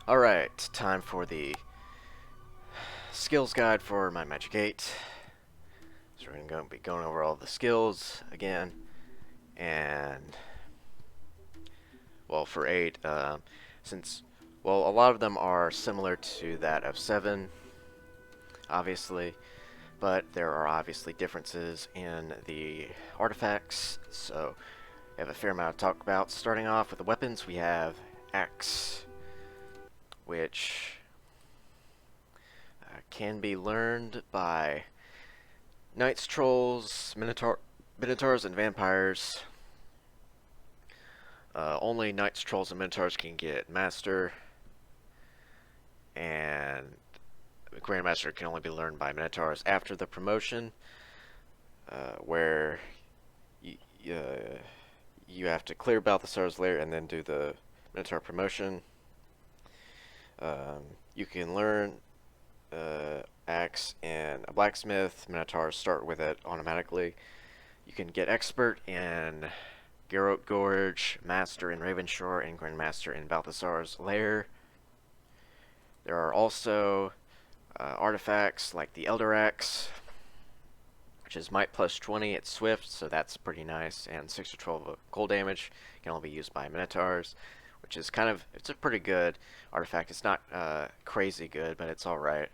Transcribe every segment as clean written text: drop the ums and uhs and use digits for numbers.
Alright, time for the skills guide for Might and Magic VIII. So we're going to be going over all the skills again. And, well, for 8, since, well, a lot of them are similar to that of 7, obviously. But there are obviously differences in the artifacts. So we have a fair amount to talk about. Starting off with the weapons, we have Axe, which can be learned by knights, trolls, minotaurs, and vampires. Only knights, trolls, and minotaurs can get master, and grandmaster can only be learned by minotaurs after the promotion, where you have to clear Balthasar's lair and then do the minotaur promotion. You can learn axe in a blacksmith. Minotaurs start with it automatically. You can get expert in Garrote Gorge, master in Ravenshore, and grandmaster in Balthasar's lair. There are also artifacts like the Elder Axe, which is might plus 20. It's swift, so that's pretty nice, and 6 or 12 of cold damage. Can only be used by minotaurs, which is it's a pretty good artifact. It's not crazy good, but it's alright.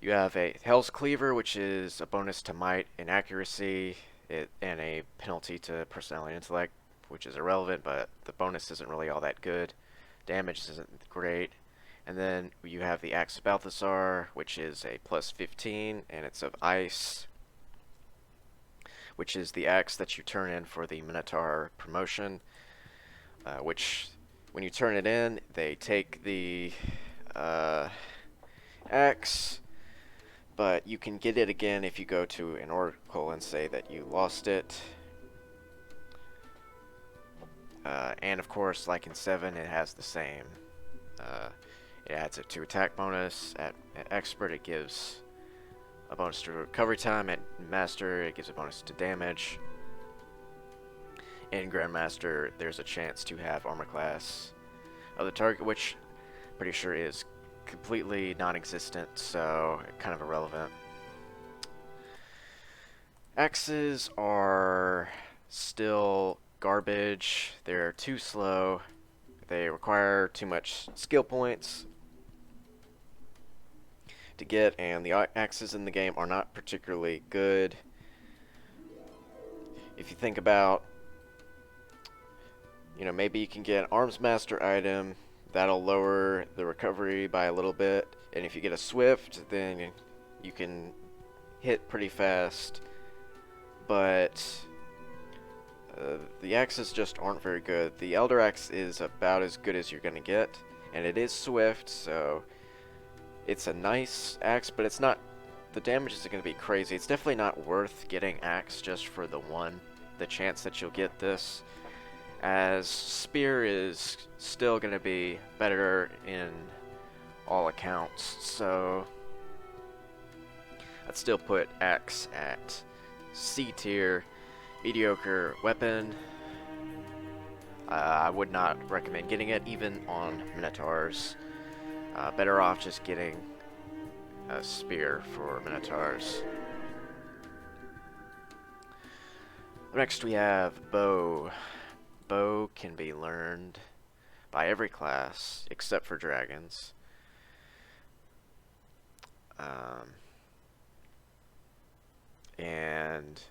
You have a Hell's Cleaver, which is a bonus to might and accuracy, and a penalty to personality and intellect, which is irrelevant, but the bonus isn't really all that good. Damage isn't great. And then you have the Axe of Balthasar, which is a plus 15, and it's of ice, which is the axe that you turn in for the Minotaur promotion, which, when you turn it in, they take the axe, but you can get it again if you go to an oracle and say that you lost it. And of course, like in 7, it has the same. It adds a 2 attack bonus. At expert, it gives a bonus to recovery time. At master, it gives a bonus to damage. In grandmaster, there's a chance to have armor class of the target, which I'm pretty sure is completely non-existent, so kind of irrelevant. Axes are still garbage. They're too slow. They require too much skill points to get, and the axes in the game are not particularly good. If you think about, maybe you can get an Armsmaster item that'll lower the recovery by a little bit, and if you get a swift, then you can hit pretty fast, but the axes just aren't very good. The Elder Axe is about as good as you're going to get, and it is swift, so it's a nice axe, but it's not, the damage isn't going to be crazy. It's definitely not worth getting axe just for the chance that you'll get this, as spear is still going to be better in all accounts, so I'd still put axe at C tier. Mediocre weapon. I would not recommend getting it even on minotaurs. Better off just getting a spear for minotaurs. Next we have bow. Bow can be learned by every class except for dragons. And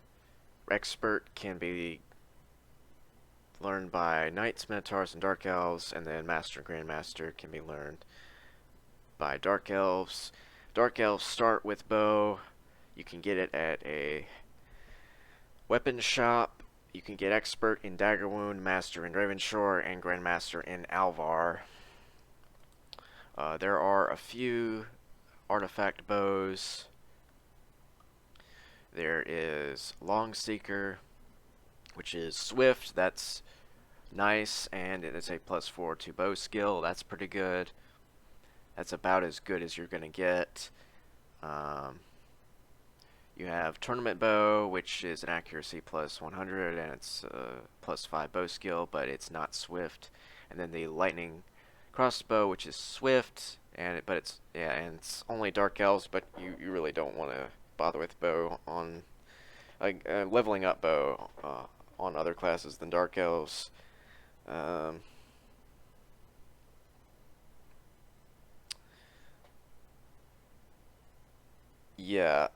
expert can be learned by knights, minotaurs, and dark elves, and then master and grandmaster can be learned by dark elves. Dark elves start with bow. You can get it at a weapon shop. You can get expert in Dagger Wound, master in Ravenshore, and grandmaster in Alvar. There are a few artifact bows. There is Long Seeker, which is swift. That's nice, and it is a plus 4 to bow skill. That's pretty good. That's about as good as you're going to get. You have Tournament Bow, which is an accuracy plus 100, and it's plus 5 bow skill, but it's not swift. And then the Lightning crossbow, which is swift, but it's only dark elves, but you really don't want to bother with bow on leveling up bow on other classes than dark elves. Um, yeah,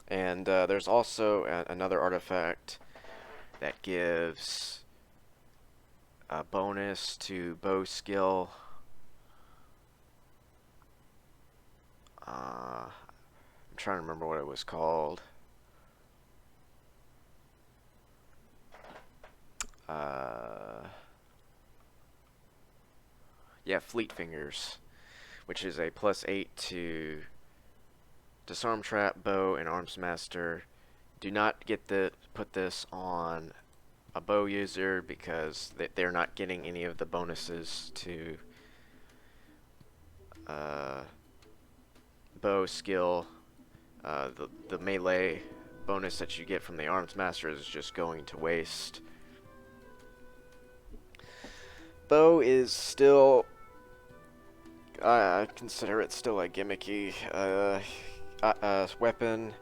and there's also another artifact that gives a bonus to bow skill. I'm trying to remember what it was called. Yeah, Fleet Fingers, which is a +8 to Disarm Trap, bow, and Armsmaster. Do not put this on a bow user because they're not getting any of the bonuses to bow skill. The melee bonus that you get from the Armsmaster is just going to waste. Bow is still, I consider it still a gimmicky weapon.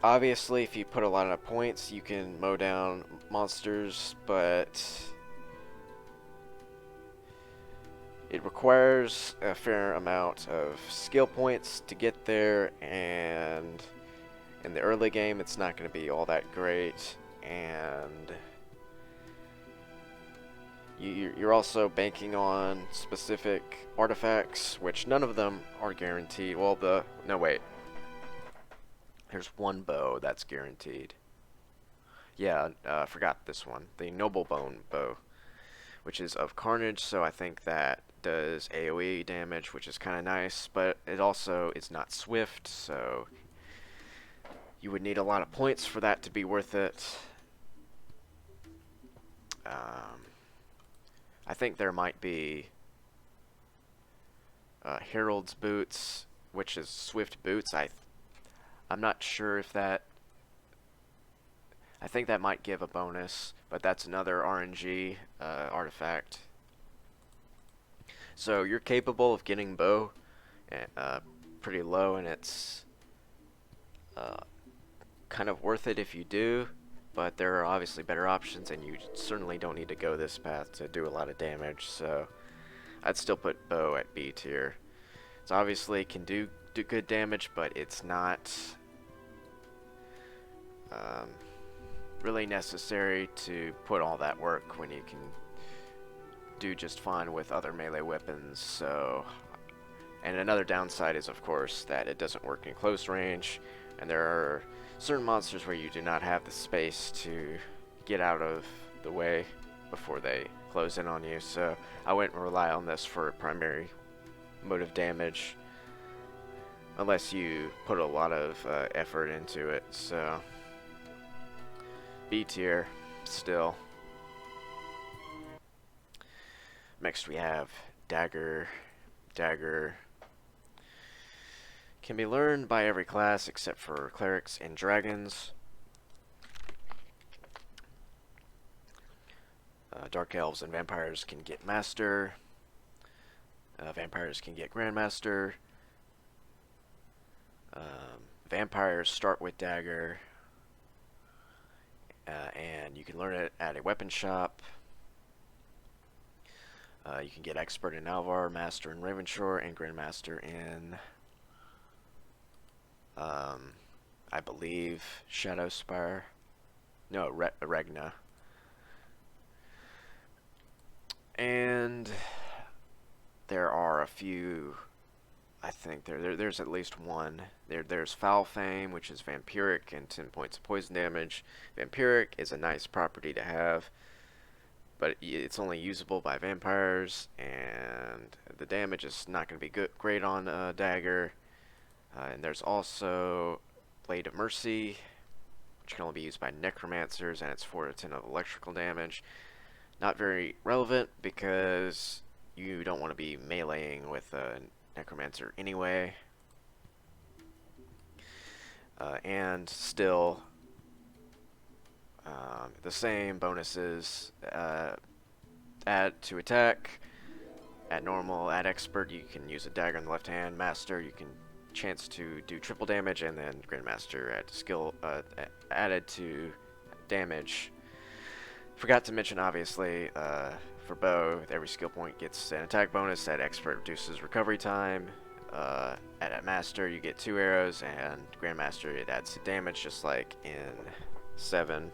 Obviously, if you put a lot of points, you can mow down monsters, but it requires a fair amount of skill points to get there, and in the early game, it's not going to be all that great, and you're also banking on specific artifacts, which none of them are guaranteed. Well, no, wait. There's one bow that's guaranteed. Yeah, forgot this one. The Noble Bone bow, which is of Carnage, so I think that does AoE damage, which is kind of nice, but it also is not swift, so you would need a lot of points for that to be worth it. I think there might be Herald's Boots, which is swift boots. I'm not sure if that... I think that might give a bonus, but that's another RNG artifact. So you're capable of getting bow pretty low, and it's kind of worth it if you do, but there are obviously better options, and you certainly don't need to go this path to do a lot of damage, so I'd still put bow at B tier. It obviously can do good damage, but it's not really necessary to put all that work when you can do just fine with other melee weapons. So, and another downside is, of course, that it doesn't work in close range, and there are certain monsters where you do not have the space to get out of the way before they close in on you, so I wouldn't rely on this for primary mode of damage unless you put a lot of effort into it. So B tier still. Next we have Dagger. Dagger can be learned by every class except for clerics and dragons. Dark elves and vampires can get master. Vampires can get grandmaster. Vampires start with Dagger, and you can learn it at a weapon shop. You can get expert in Alvar, master in Ravenshore, and grandmaster in I believe Shadowspire. No, Regna. And there are a few. I think there's at least one. There's Foul Fame, which is vampiric and 10 points of poison damage. Vampiric is a nice property to have, but it's only usable by vampires, and the damage is not going to be great on Dagger. And there's also Blade of Mercy, which can only be used by necromancers, and it's 4 to 10 of electrical damage. Not very relevant because you don't want to be meleeing with a necromancer anyway. And still the same bonuses add to attack. At normal, at expert, you can use a dagger in the left hand. Master, you can chance to do triple damage, and then Grandmaster at skill added to damage. Forgot to mention, obviously, for bow, every skill point gets an attack bonus. At expert, reduces recovery time. At master, you get 2 arrows, and Grandmaster, it adds to damage, just like in 7.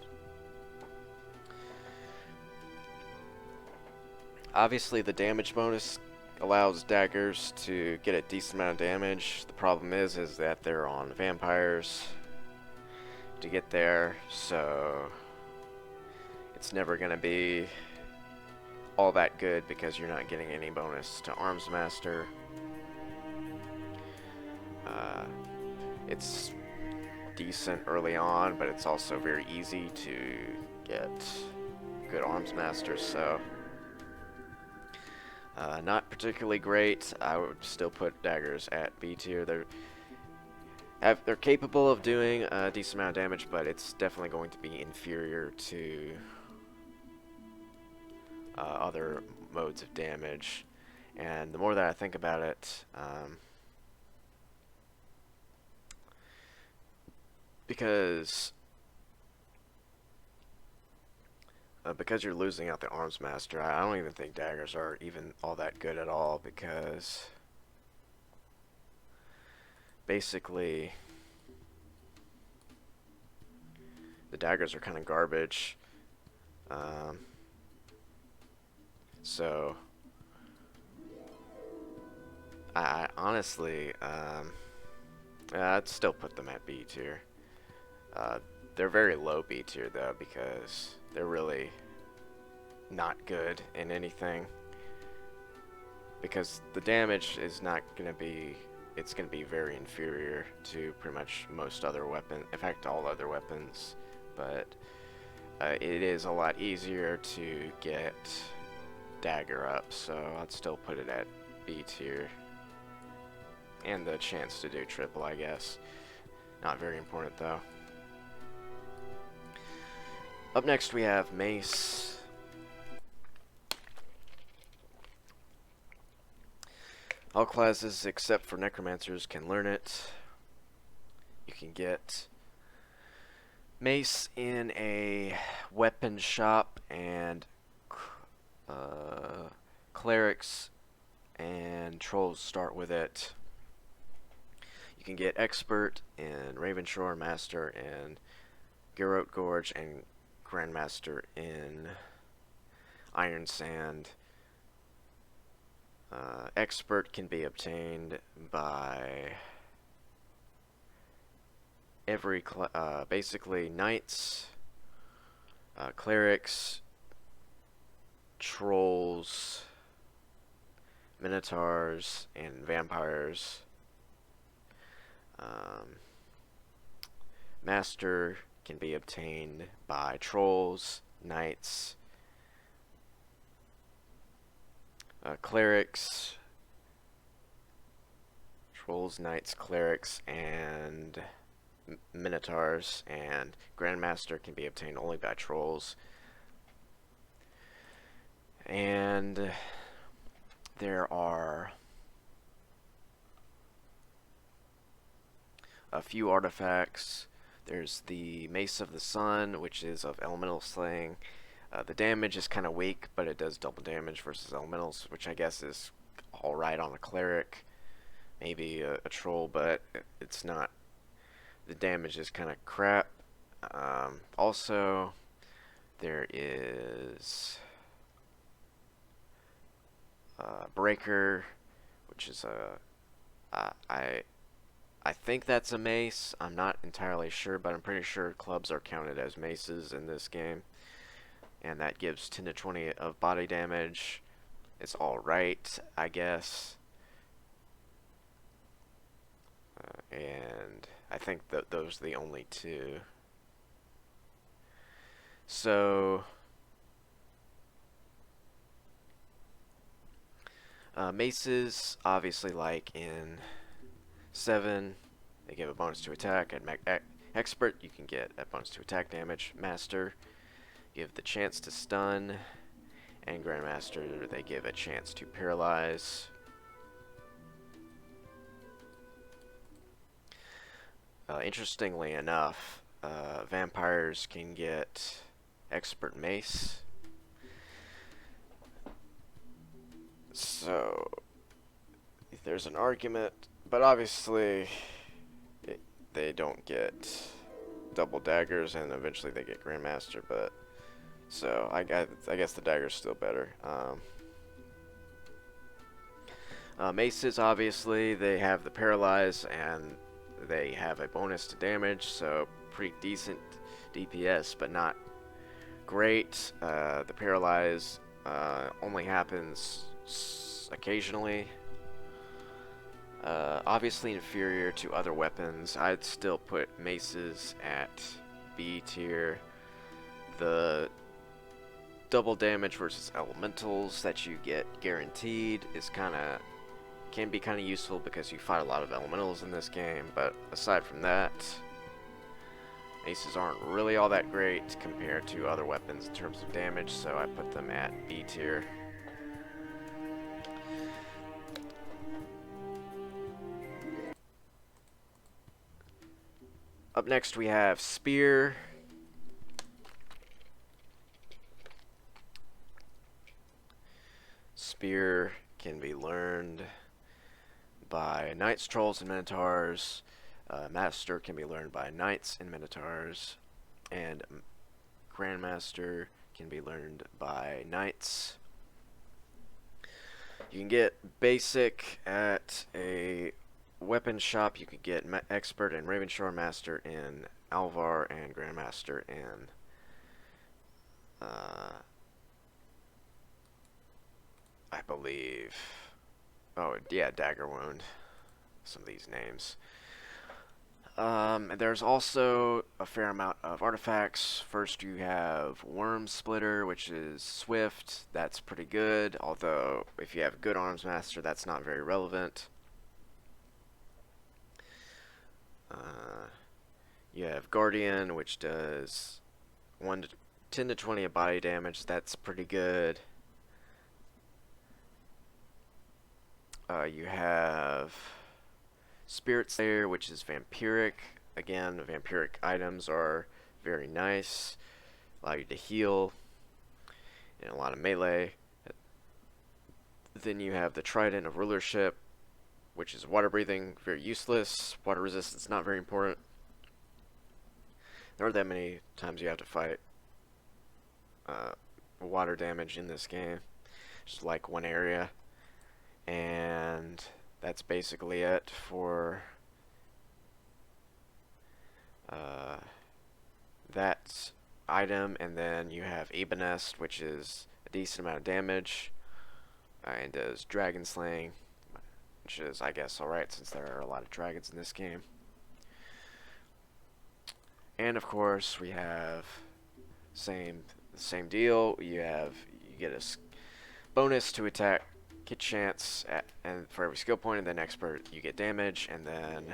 Obviously, the damage bonus allows daggers to get a decent amount of damage. The problem is that they're on vampires to get there, so it's never going to be all that good because you're not getting any bonus to Armsmaster. It's decent early on, but it's also very easy to get good Armsmasters, so not particularly great. I would still put daggers at B tier. They're capable of doing a decent amount of damage, but it's definitely going to be inferior to other modes of damage. And the more that I think about it, because you're losing out the Armsmaster, I don't even think daggers are even all that good at all, because basically the daggers are kind of garbage. So I honestly, I'd still put them at B tier. They're very low B tier though, because they're really not good in anything. Because the damage is not going to be, it's going to be very inferior to pretty much most other weapons, in fact all other weapons. But it is a lot easier to get dagger up, so I'd still put it at B tier. And the chance to do triple, I guess. Not very important though. Up next we have Mace. All classes except for necromancers can learn it. You can get Mace in a weapon shop, and clerics and trolls start with it. You can get expert in Ravenshore, master in Garrote Gorge, and Grandmaster in Iron Sand. Expert can be obtained by every basically knights, clerics, trolls, minotaurs, and vampires. Master can be obtained by trolls, knights, clerics, and minotaurs, and Grandmaster can be obtained only by trolls. And there are a few artifacts. There's the Mace of the Sun, which is of elemental slaying. The damage is kind of weak, but it does double damage versus elementals, which I guess is alright on a cleric. Maybe a troll, but it's not. The damage is kind of crap. Also, there is Breaker, which is I think that's a mace. I'm not entirely sure, but I'm pretty sure clubs are counted as maces in this game. And that gives 10 to 20 of body damage. It's alright, I guess. And I think those are the only two. So maces, obviously, like in 7, they give a bonus to attack. At expert, you can get a bonus to attack damage. Master, you have the chance to stun, and Grandmaster, they give a chance to paralyze. Interestingly enough, vampires can get expert Mace. So there's an argument, but obviously they don't get double daggers, and eventually they get Grandmaster. But so I guess the dagger's still better. Maces, obviously, they have the paralyze and they have a bonus to damage, so pretty decent DPS, but not great. The paralyze only happens occasionally. Obviously inferior to other weapons. I'd still put maces at B tier. The double damage versus elementals that you get guaranteed is can be kind of useful because you fight a lot of elementals in this game, but aside from that, maces aren't really all that great compared to other weapons in terms of damage, so I put them at B tier. Up next we have Spear. Spear can be learned by Knights, Trolls, and Minotaurs. Master can be learned by Knights and Minotaurs. And Grandmaster can be learned by Knights. You can get Basic at a weapon shop. You could get Expert in Ravenshore, Master in Alvar, and Grandmaster in I believe, oh yeah, Dagger Wound. Some of these names. There's also a fair amount of artifacts. First you have Worm Splitter, which is swift. That's pretty good, although if you have a good Armsmaster, that's not very relevant. You have Guardian, which does 10 to 20 of body damage. That's pretty good. You have Spirit Slayer, which is vampiric. Again, vampiric items are very nice. Allow you to heal and a lot of melee. Then you have the Trident of Rulership, which is water breathing, very useless. Water resistance, not very important. There aren't that many times you have to fight water damage in this game. Just like one area. And that's basically it for that item. And then you have Ebenest, which is a decent amount of damage and does dragon slaying, which is, I guess, alright since there are a lot of dragons in this game. And of course we have same deal. You get a bonus to attack, get chance, and for every skill point, and then expert you get damage, and then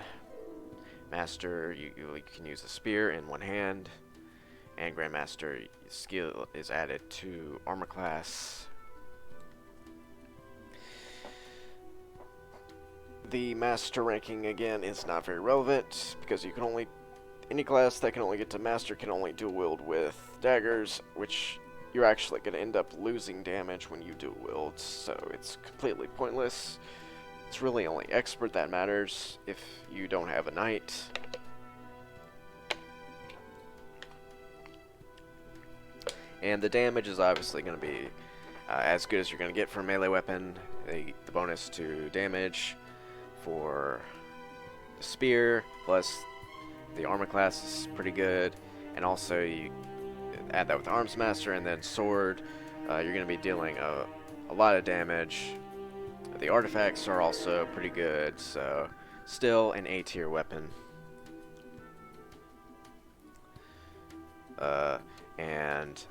master you can use a spear in one hand, and grandmaster skill is added to armor class. The master ranking again is not very relevant because you can only any class that can only get to master can only dual wield with daggers, which you're actually going to end up losing damage when you dual wield, so it's completely pointless. It's really only expert that matters if you don't have a knight. And the damage is obviously going to be as good as you're going to get for a melee weapon. The bonus to damage for the spear plus the armor class is pretty good, and also you add that with Armsmaster and then sword, you're going to be dealing a lot of damage. The artifacts are also pretty good, so still an A tier weapon. And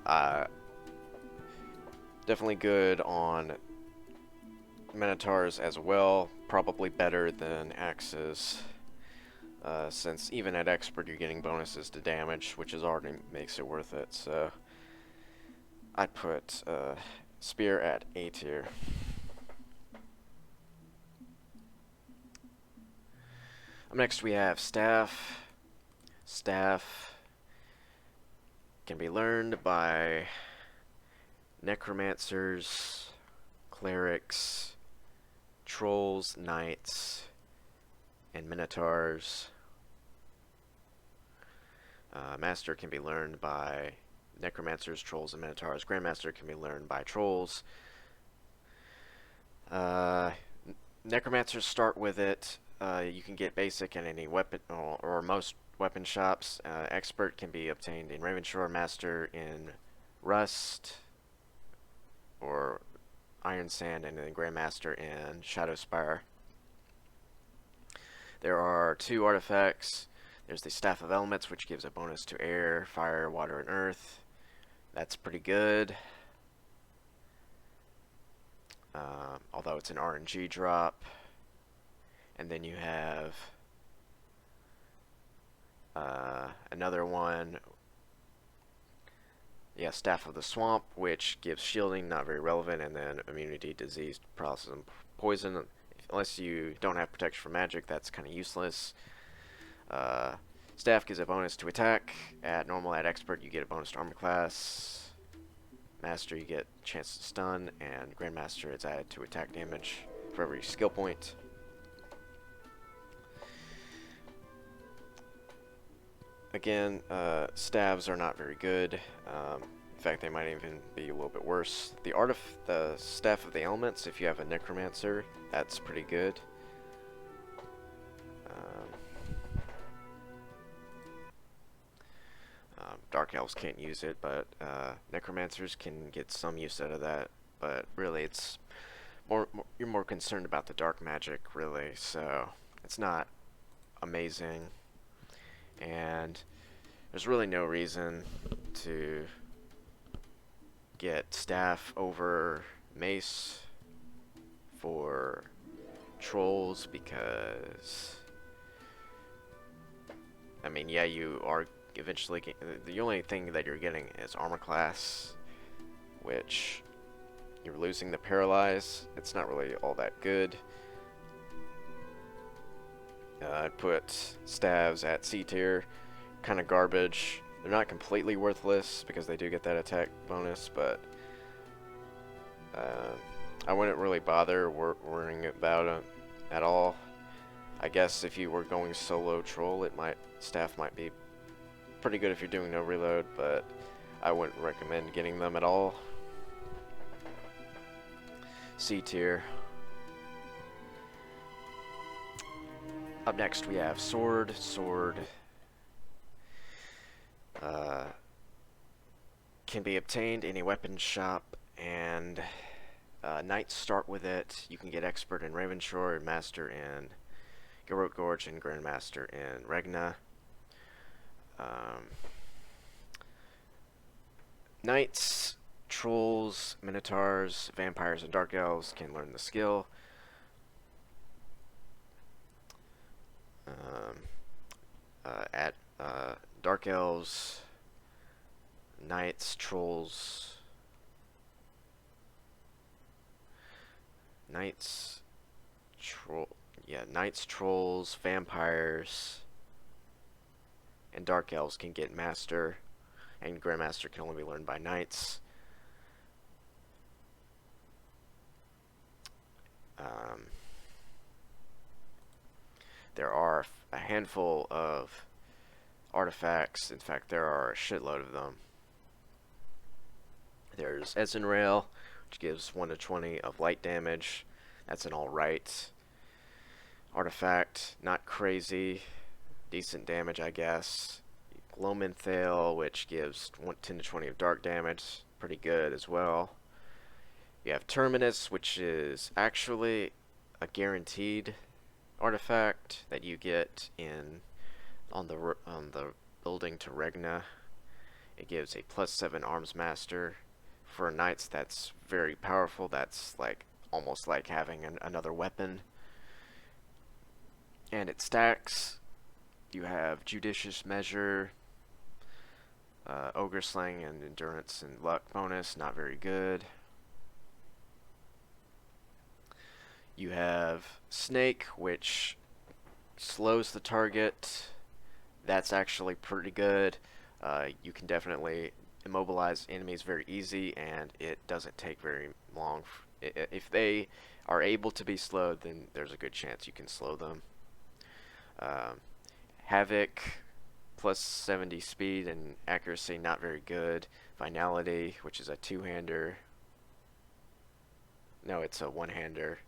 definitely good on Minotaurs as well, probably better than axes. Since even at expert you're getting bonuses to damage, which is already makes it worth it. So I'd put Spear at A tier. Up next we have Staff. Staff can be learned by Necromancers, Clerics, Trolls, Knights, and Minotaurs. Master can be learned by Necromancers, Trolls, and Minotaurs. Grandmaster can be learned by Trolls. Necromancers start with it. You can get basic in any weapon or most weapon shops. Expert can be obtained in Ravenshore, Master in Rust or Iron Sand, and then Grandmaster in Shadowspire. There are 2 artifacts. There's the Staff of Elements, which gives a bonus to air, fire, water, and earth. That's pretty good. Although it's an RNG drop. And then you have another one. Yeah, Staff of the Swamp, which gives shielding, not very relevant, and then immunity, disease, paralysis, and poison. Unless you don't have protection from magic, that's kind of useless. Staff gives a bonus to attack. At normal, at expert, you get a bonus to armor class. Master, you get a chance to stun, and Grandmaster is added to attack damage for every skill point. Again, staves are not very good. In fact, they might even be a little bit worse. The Staff of the Elements, if you have a Necromancer, that's pretty good. Dark Elves can't use it, but Necromancers can get some use out of that. But really, it's you're more concerned about the dark magic, really. So it's not amazing, and there's really no reason to get Staff over Mace for Trolls, because I mean, yeah, you are eventually the only thing that you're getting is armor class, which you're losing the paralyze. It's not really all that good. I put staves at C tier, kind of garbage. They're not completely worthless because they do get that attack bonus, but I wouldn't really bother worrying about it at all. I guess if you were going solo troll, staff might be pretty good if you're doing no reload, but I wouldn't recommend getting them at all. C tier. Up next we have Sword. Sword can be obtained in a weapon shop, and Knights start with it. You can get Expert in Ravenshore, and Master in Garrote Gorge, and Grandmaster in Regna. Knights, Trolls, Minotaurs, Vampires, and Dark Elves can learn the skill. At Dark Elves, Knights, Trolls, Knights, Trolls, Vampires, and Dark Elves can get Master, and Grandmaster can only be learned by Knights. There are a handful of artifacts. In fact, there are a shitload of them. There's Ezenrail, which gives 1 to 20 of light damage. That's an alright artifact. Not crazy. Decent damage, I guess. Glominthale, which gives 10 to 20 of dark damage. Pretty good as well. You have Terminus, which is actually a guaranteed artifact that you get on the building to Regna. It gives a +7 Armsmaster. For Knights, that's very powerful. That's like almost like having another weapon. And it stacks. You have Judicious Measure, Ogre Slang, and Endurance and Luck bonus. Not very good. You have Snake, which slows the target. That's actually pretty good. You can definitely immobilize enemies very easy, and it doesn't take very long. If they are able to be slowed, then there's a good chance you can slow them. Havoc, plus 70 speed and accuracy, not very good. Finality, which is a two-hander. No, it's a one-hander.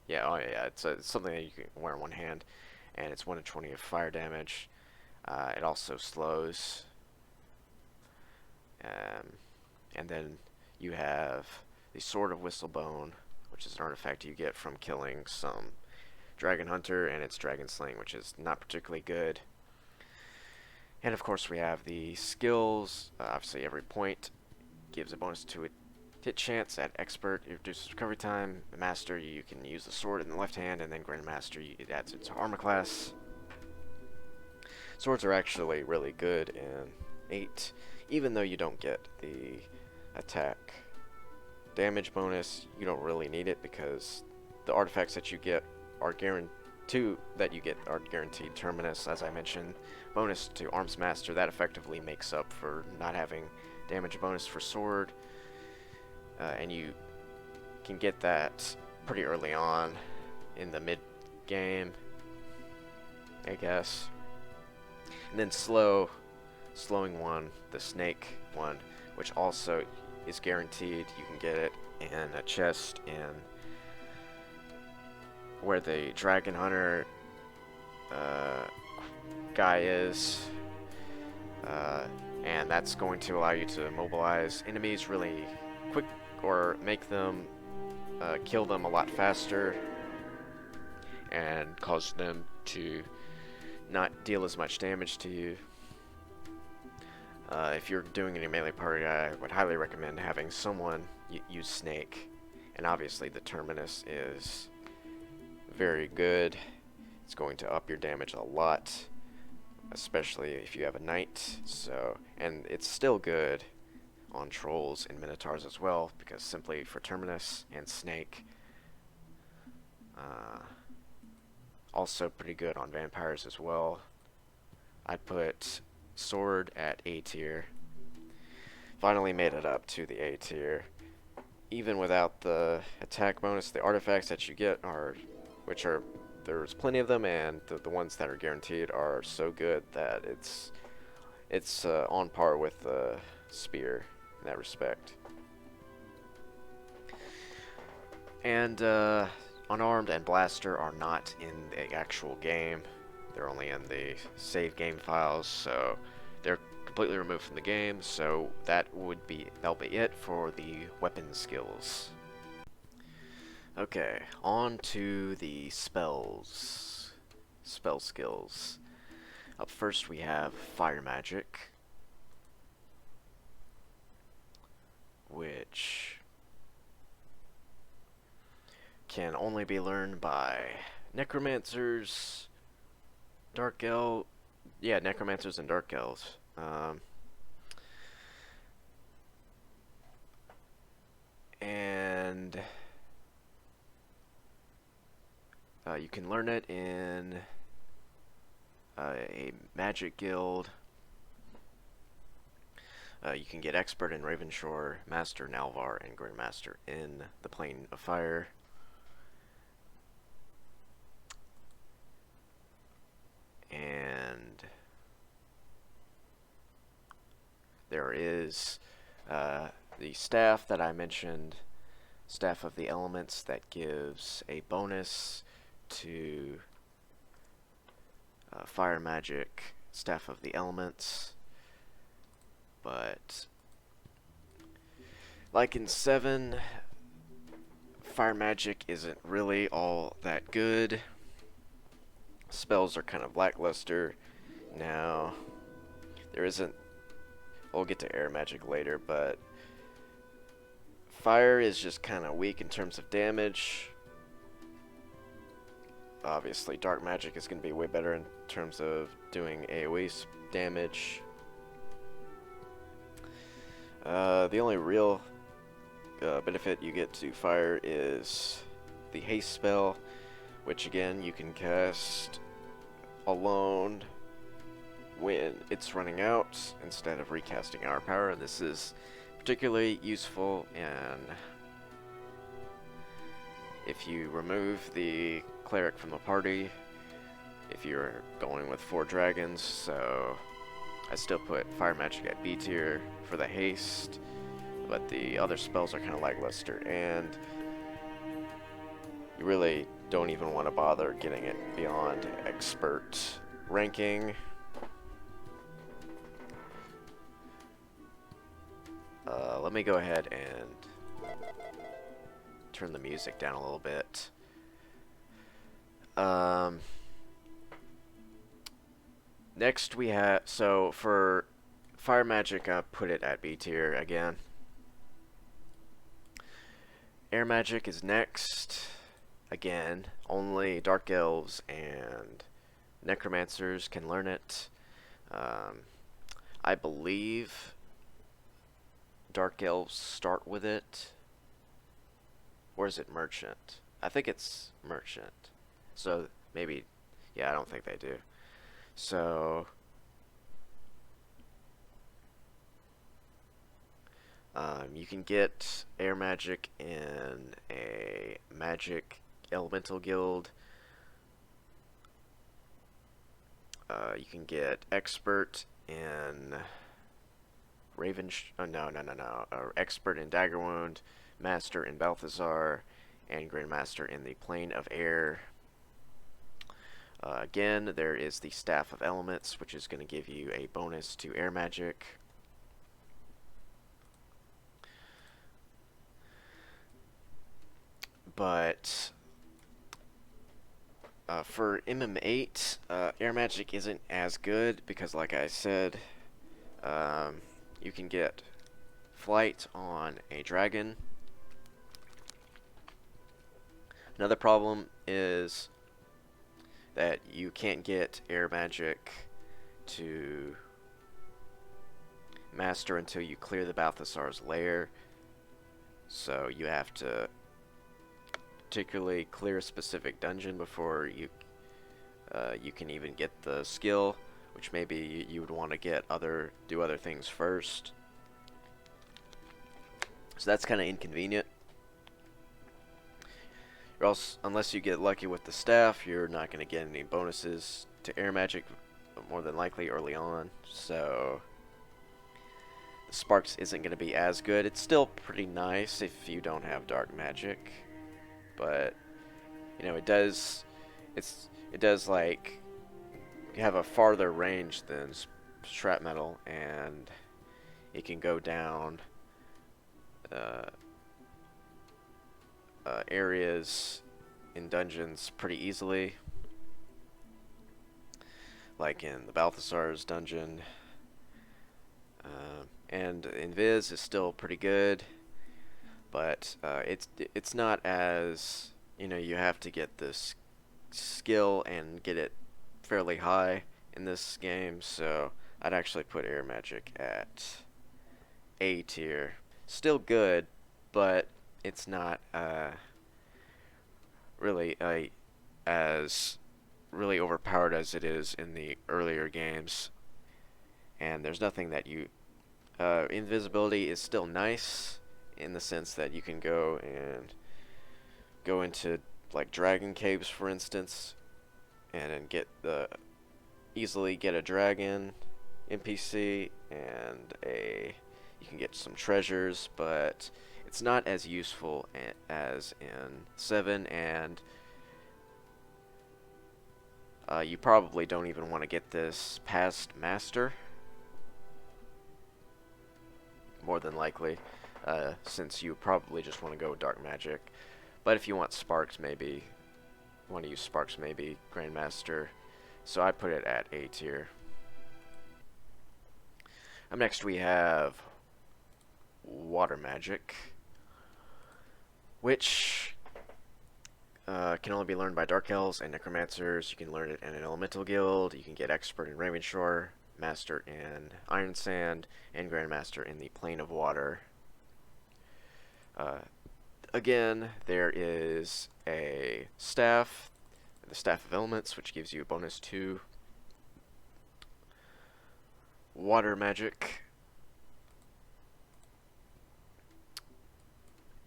Yeah, oh yeah, it's something that you can wear in one hand, and it's 1 in 20 of fire damage. It also slows. And then you have the Sword of Whistlebone, which is an artifact you get from killing some Dragon Hunter, and it's Dragon Slaying, which is not particularly good. And of course we have the skills. Obviously every point gives a bonus to a hit chance. At Expert, it reduces recovery time. Master, you can use the sword in the left hand, and then Grandmaster, it adds it to armor class. Swords are actually really good in 8, even though you don't get the attack damage bonus. You don't really need it because the artifacts that you get are guaranteed Terminus, as I mentioned. Bonus to Armsmaster, that effectively makes up for not having damage bonus for sword, and you can get that pretty early on in the mid game, I guess. And then slowing one, the snake one, which also is guaranteed. You can get it in a chest in where the Dragon Hunter guy is, and that's going to allow you to mobilize enemies really quick, or make them kill them a lot faster, and cause them to not deal as much damage to you. If you're doing any melee party, I would highly recommend having someone use Snake, and obviously the Terminus is very good. It's going to up your damage a lot, especially if you have a knight. And it's still good on trolls and minotaurs as well, because simply for Terminus and Snake. Also pretty good on vampires as well. I'd put sword at A tier. Finally made it up to the A tier. Even without the attack bonus, the artifacts that you get there's plenty of them, and the ones that are guaranteed are so good that it's on par with the spear in that respect. And Unarmed and Blaster are not in the actual game. They're only in the save game files, so they're completely removed from the game. So that'll be it for the weapon skills. Okay, on to the spells. Spell skills. Up first we have Fire Magic, which can only be learned by necromancers, necromancers and dark elves. And you can learn it in a magic guild. You can get expert in Ravenshore, master in Alvar, and grandmaster in the Plane of Fire. And there is the staff that I mentioned, Staff of the Elements, that gives a bonus to Fire Magic, Staff of the Elements. But like in 7, Fire Magic isn't really all that good. Spells are kind of lackluster. Now, there isn't... We'll get to air magic later, but fire is just kind of weak in terms of damage. Obviously, dark magic is going to be way better in terms of doing AoE damage. The only real benefit you get to fire is the haste spell, which again you can cast alone when it's running out instead of recasting Hour Power, and this is particularly useful if you remove the cleric from the party, if you're going with 4 dragons. So I still put fire magic at B tier for the haste, but the other spells are kind of lackluster, and you really don't even want to bother getting it beyond expert ranking. Let me go ahead and turn the music down a little bit. Next we have, so for fire magic, I put it at B tier again. Air magic is next. Again, only dark elves and necromancers can learn it. I believe dark elves start with it. Or is it merchant? I think it's merchant. So maybe, yeah, I don't think they do. So you can get air magic in a magic elemental guild. You can get expert in expert in Dagger Wound, master in Balthazar, and grandmaster in the Plane of Air. Again, there is the Staff of Elements, which is going to give you a bonus to air magic. But for MM8, air magic isn't as good because, like I said, you can get flight on a dragon. Another problem is that you can't get air magic to master until you clear the Balthazar's lair. So you have to particularly clear a specific dungeon before you can even get the skill, which maybe you would want to do other things first. So that's kind of inconvenient. Unless you get lucky with the staff, you're not going to get any bonuses to air magic, more than likely early on. So the sparks isn't going to be as good. It's still pretty nice if you don't have dark magic, but you know, it does like have a farther range than shrapnel, and it can go down areas in dungeons pretty easily, like in the Balthazar's dungeon. And Invis is still pretty good, but it's not as, you know, you have to get this skill and get it fairly high in this game. So I'd actually put air magic at A tier. Still good, but it's not really as really overpowered as it is in the earlier games. And there's nothing that invisibility is still nice in the sense that you can go into like dragon caves, for instance, and then easily get a dragon NPC, and you can get some treasures, but it's not as useful as in 7, and you probably don't even want to get this past Master, more than likely, since you probably just want to go Dark Magic. But if you want Sparks, maybe Grandmaster. So I put it at A tier. Up next we have Water Magic, which can only be learned by Dark Elves and Necromancers. You can learn it in an Elemental Guild. You can get Expert in Ravenshore, Master in Iron Sand, and Grandmaster in the Plane of Water. Again, there is a staff, the Staff of Elements, which gives you a bonus to water magic.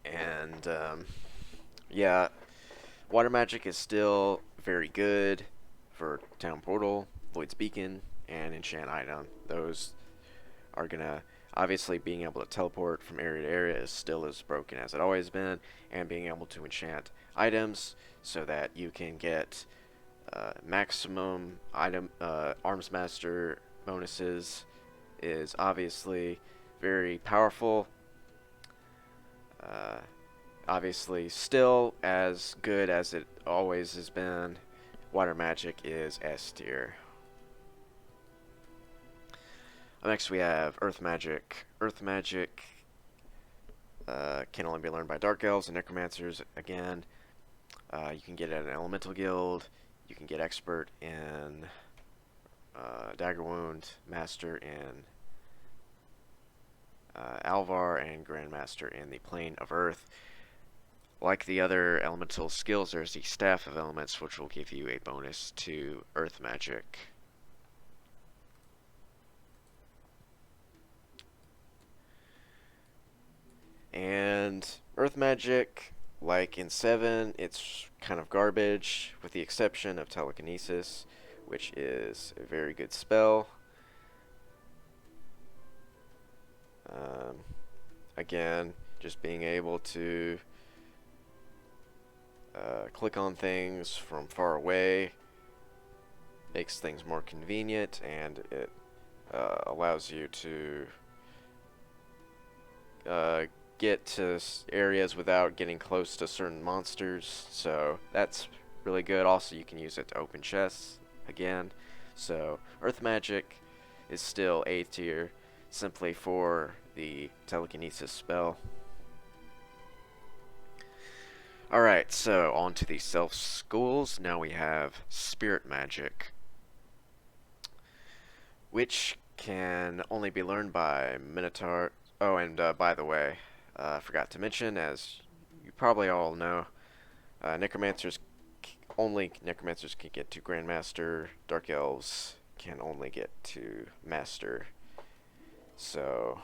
And yeah, water magic is still very good for Town Portal, Void's Beacon, and Enchant Item. Those are gonna, obviously being able to teleport from area to area is still as broken as it always been, and being able to enchant items so that you can get maximum item Armsmaster bonuses is obviously very powerful. Obviously still as good as it always has been. Water magic is S tier. Next we have Earth Magic. Earth Magic can only be learned by Dark Elves and Necromancers. Again, you can get it at an Elemental Guild. You can get Expert in Dagger Wound, Master in Alvar, and Grandmaster in the Plane of Earth. Like the other elemental skills, there's the Staff of Elements, which will give you a bonus to Earth Magic. And Earth Magic, like in 7, it's kind of garbage, with the exception of Telekinesis, which is a very good spell. Again, just being able to click on things from far away makes things more convenient, and it allows you to get to areas without getting close to certain monsters, so that's really good. Also, you can use it to open chests again. So Earth Magic is still A tier, simply for the Telekinesis spell. Alright, so on to the self schools. Now we have Spirit Magic, which can only be learned by Minotaur. Oh, and by the way, I forgot to mention, as you probably all know, Necromancers can get to Grandmaster. Dark Elves can only get to Master. So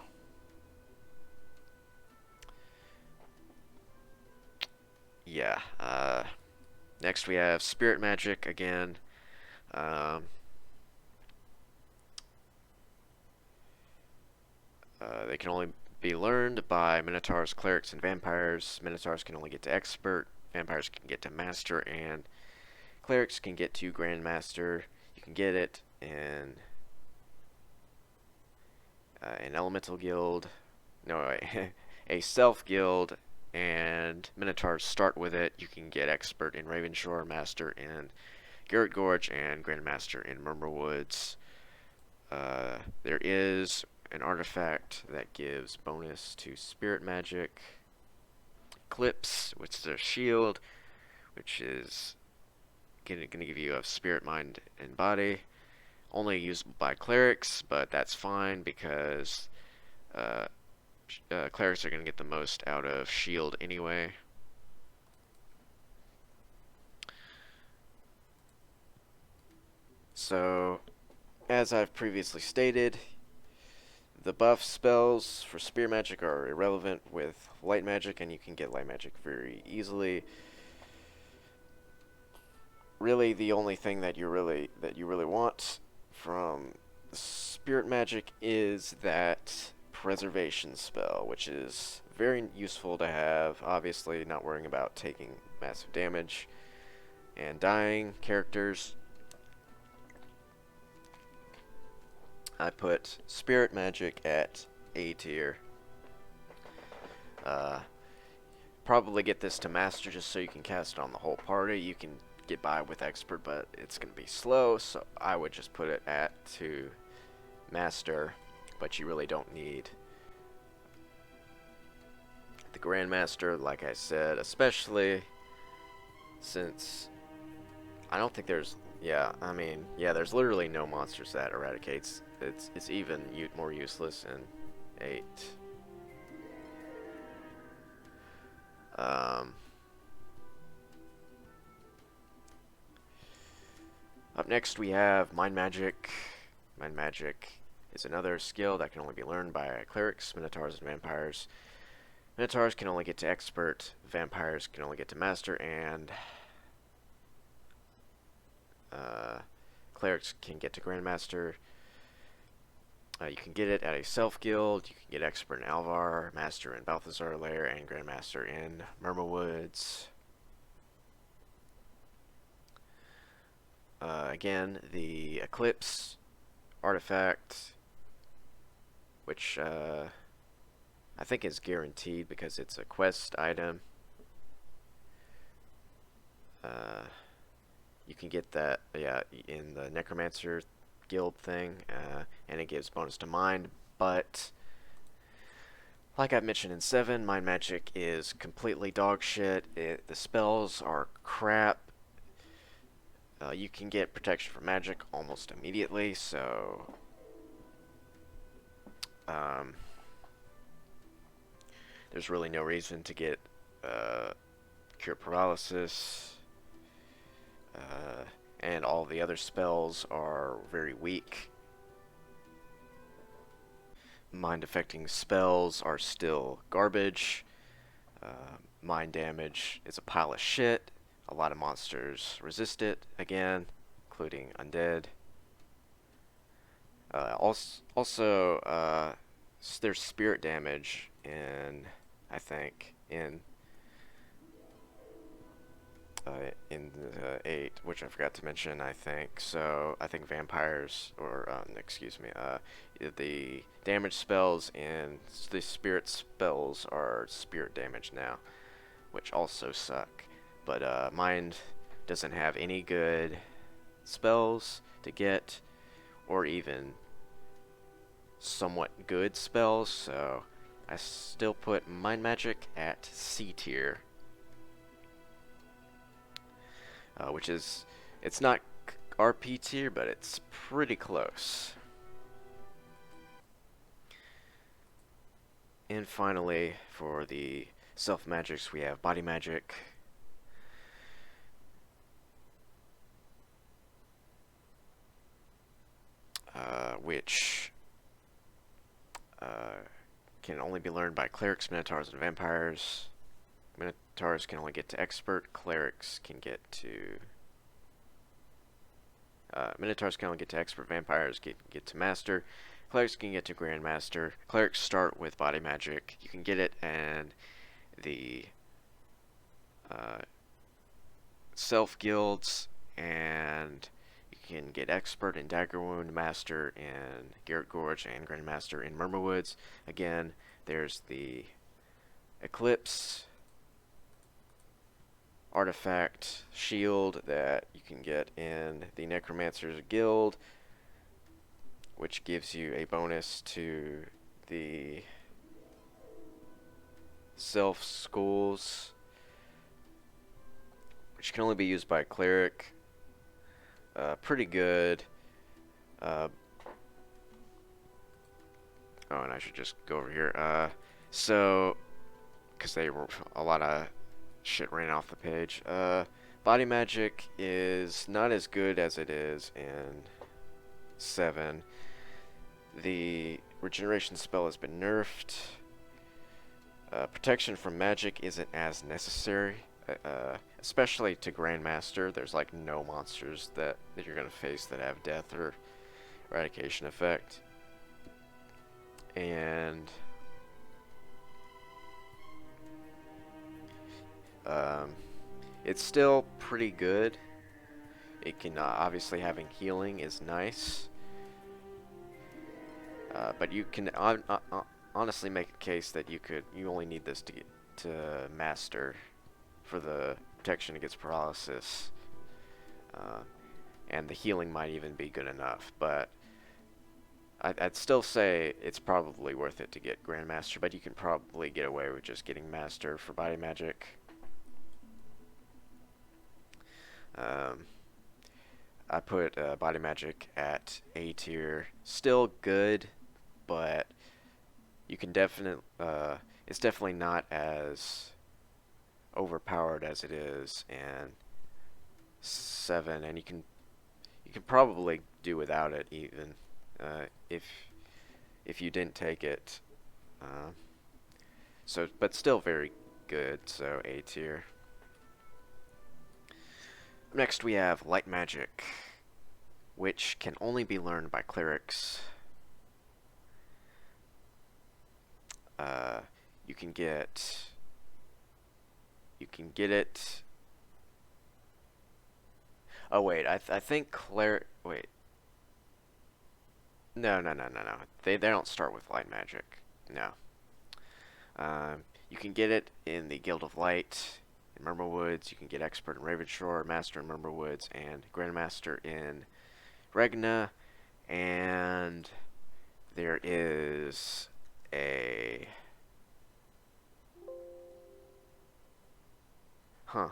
yeah. Next we have Spirit Magic again. They can only be learned by Minotaurs, Clerics, and Vampires. Minotaurs can only get to Expert. Vampires can get to Master, and Clerics can get to Grandmaster. You can get it in an Elemental Guild. No, a Self Guild. And Minotaurs start with it. You can get Expert in Ravenshore, Master in Garrett Gorge, and Grandmaster in Murmurwoods. There is an artifact that gives bonus to Spirit Magic. Eclipse, which is a shield, which is going to give you a Spirit, Mind, and Body. Only usable by Clerics, but that's fine because Clerics are going to get the most out of shield anyway. So, as I've previously stated, the buff spells for Spear Magic are irrelevant with Light Magic, and you can get Light Magic very easily. Really, the only thing that you really want from Spirit Magic is that Preservation spell, which is very useful to have. Obviously, not worrying about taking massive damage and dying characters. I put Spirit Magic at A tier. Probably get this to Master just so you can cast it on the whole party. You can get by with Expert, but it's going to be slow, so I would just put it at to Master, but you really don't need the Grandmaster, like I said, especially since I don't think there's, there's literally no monsters that eradicates. It's even more useless in 8. Um, Up next we have Mind Magic. Mind Magic is another skill that can only be learned by clerics, minotaurs, and vampires. Minotaurs can only get to expert, vampires can only get to master, and clerics can get to grandmaster. You can get it at a self guild. You can get expert in Alvar, master in Balthazar Lair, and grandmaster in Myrma Woods. Again, the Eclipse artifact, which I think is guaranteed because it's a quest item. You can get that, yeah, in the Necromancer guild thing, and it gives bonus to mind, but like I mentioned in 7, Mind Magic is completely dog shit. The spells are crap. You can get protection from magic almost immediately, so there's really no reason to get Cure Paralysis, and all the other spells are very weak. Mind affecting spells are still garbage. Mind damage is a pile of shit. A lot of monsters resist it, again, including undead. Also, there's spirit damage in, I think, in the 8, which I forgot to mention, I think. So, I think vampires, or, excuse me, the damage spells in the spirit spells are spirit damage now, which also suck. But, mind doesn't have any good spells to get, or even somewhat good spells, so I still put Mind Magic at C tier. Which is, it's not RP tier, but it's pretty close. And finally, for the self magics, we have Body Magic, which can only be learned by clerics, minotaurs, and vampires. Minotaurs can only get to expert. Clerics can get to Minotaurs can only get to expert. Vampires get to master. Clerics can get to grandmaster. Clerics start with body magic. You can get it and the self guilds, and you can get expert in Dagger Wound, master in Garrett Gorge, and grandmaster in Myrma Woods. Again, there's the Eclipse artifact shield that you can get in the Necromancer's Guild, which gives you a bonus to the self schools, which can only be used by a cleric. Pretty good. Oh, and I should just go over here. So, because they were a lot of shit ran off the page. Body magic is not as good as it is in 7. The regeneration spell has been nerfed. Protection from magic isn't as necessary, especially to Grandmaster. There's like no monsters that you're going to face that have death or eradication effect. And it's still pretty good. It can obviously having healing is nice, but you can honestly make a case that you only need this to master for the protection against paralysis, and the healing might even be good enough. But I'd still say it's probably worth it to get Grandmaster, but you can probably get away with just getting Master for body magic. I put body magic at A tier. Still good, but you can it's definitely not as overpowered as it is in 7, and you can probably do without it even if you didn't take it. So, but still very good. So A tier. Next we have Light Magic, which can only be learned by clerics. You can get it. Oh wait, I think cleric. Wait, no. They don't start with light magic. No. You can get it in the Guild of Light in Murmurwoods. You can get Expert in Ravenshore, Master in Murmurwoods, and Grandmaster in Regna. And there is a... Huh.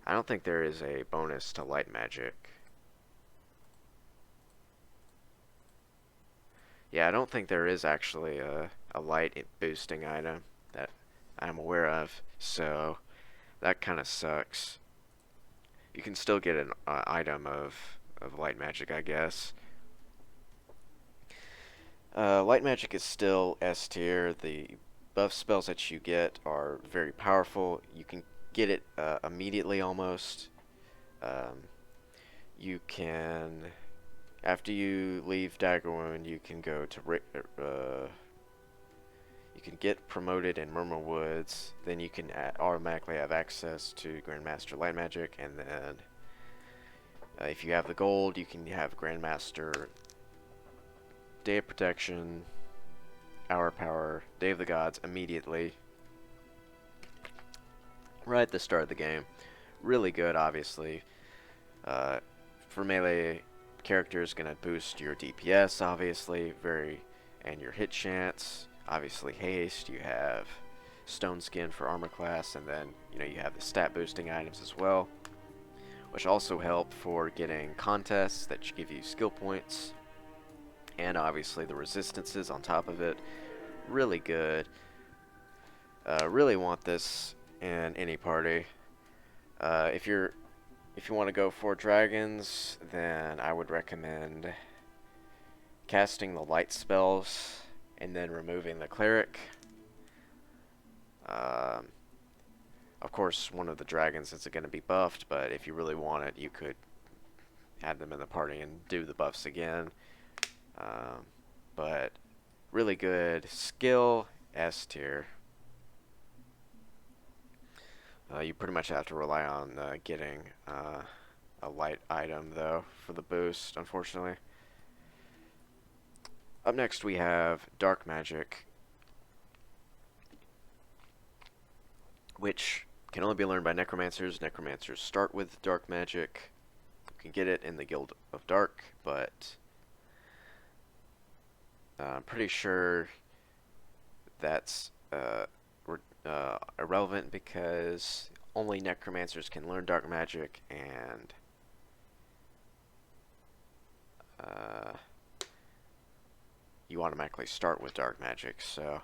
I don't think there is a bonus to light magic. Yeah, I don't think there is actually a light boosting item that I'm aware of, so that kind of sucks. You can still get an item of light magic, I guess. Light magic is still S tier. The buff spells that you get are very powerful. You can get it immediately almost. You can, after you leave Dagger Wound, you can go to you can get promoted in Murmurwoods. Then you can automatically have access to Grandmaster Light Magic, and then if you have the gold, you can have Grandmaster Day of Protection, Hour Power, Day of the Gods immediately, right at the start of the game. Really good, obviously. For melee characters, gonna boost your DPS, obviously, and your hit chance. Obviously, haste. You have Stone Skin for armor class, and then you have the stat boosting items as well, which also help for getting contests that give you skill points, and obviously the resistances on top of it. Really good. Really want this in any party. If you want to go for dragons, then I would recommend casting the light spells and then removing the cleric. Of course, one of the dragons isn't going to be buffed, but if you really want it, you could add them in the party and do the buffs again. But really good skill, S tier. You pretty much have to rely on getting a light item, though, for the boost, unfortunately. Up next, we have Dark Magic, which can only be learned by Necromancers. Necromancers start with Dark Magic. You can get it in the Guild of Dark, but I'm pretty sure that's irrelevant because only Necromancers can learn Dark Magic, and you automatically start with Dark Magic. So,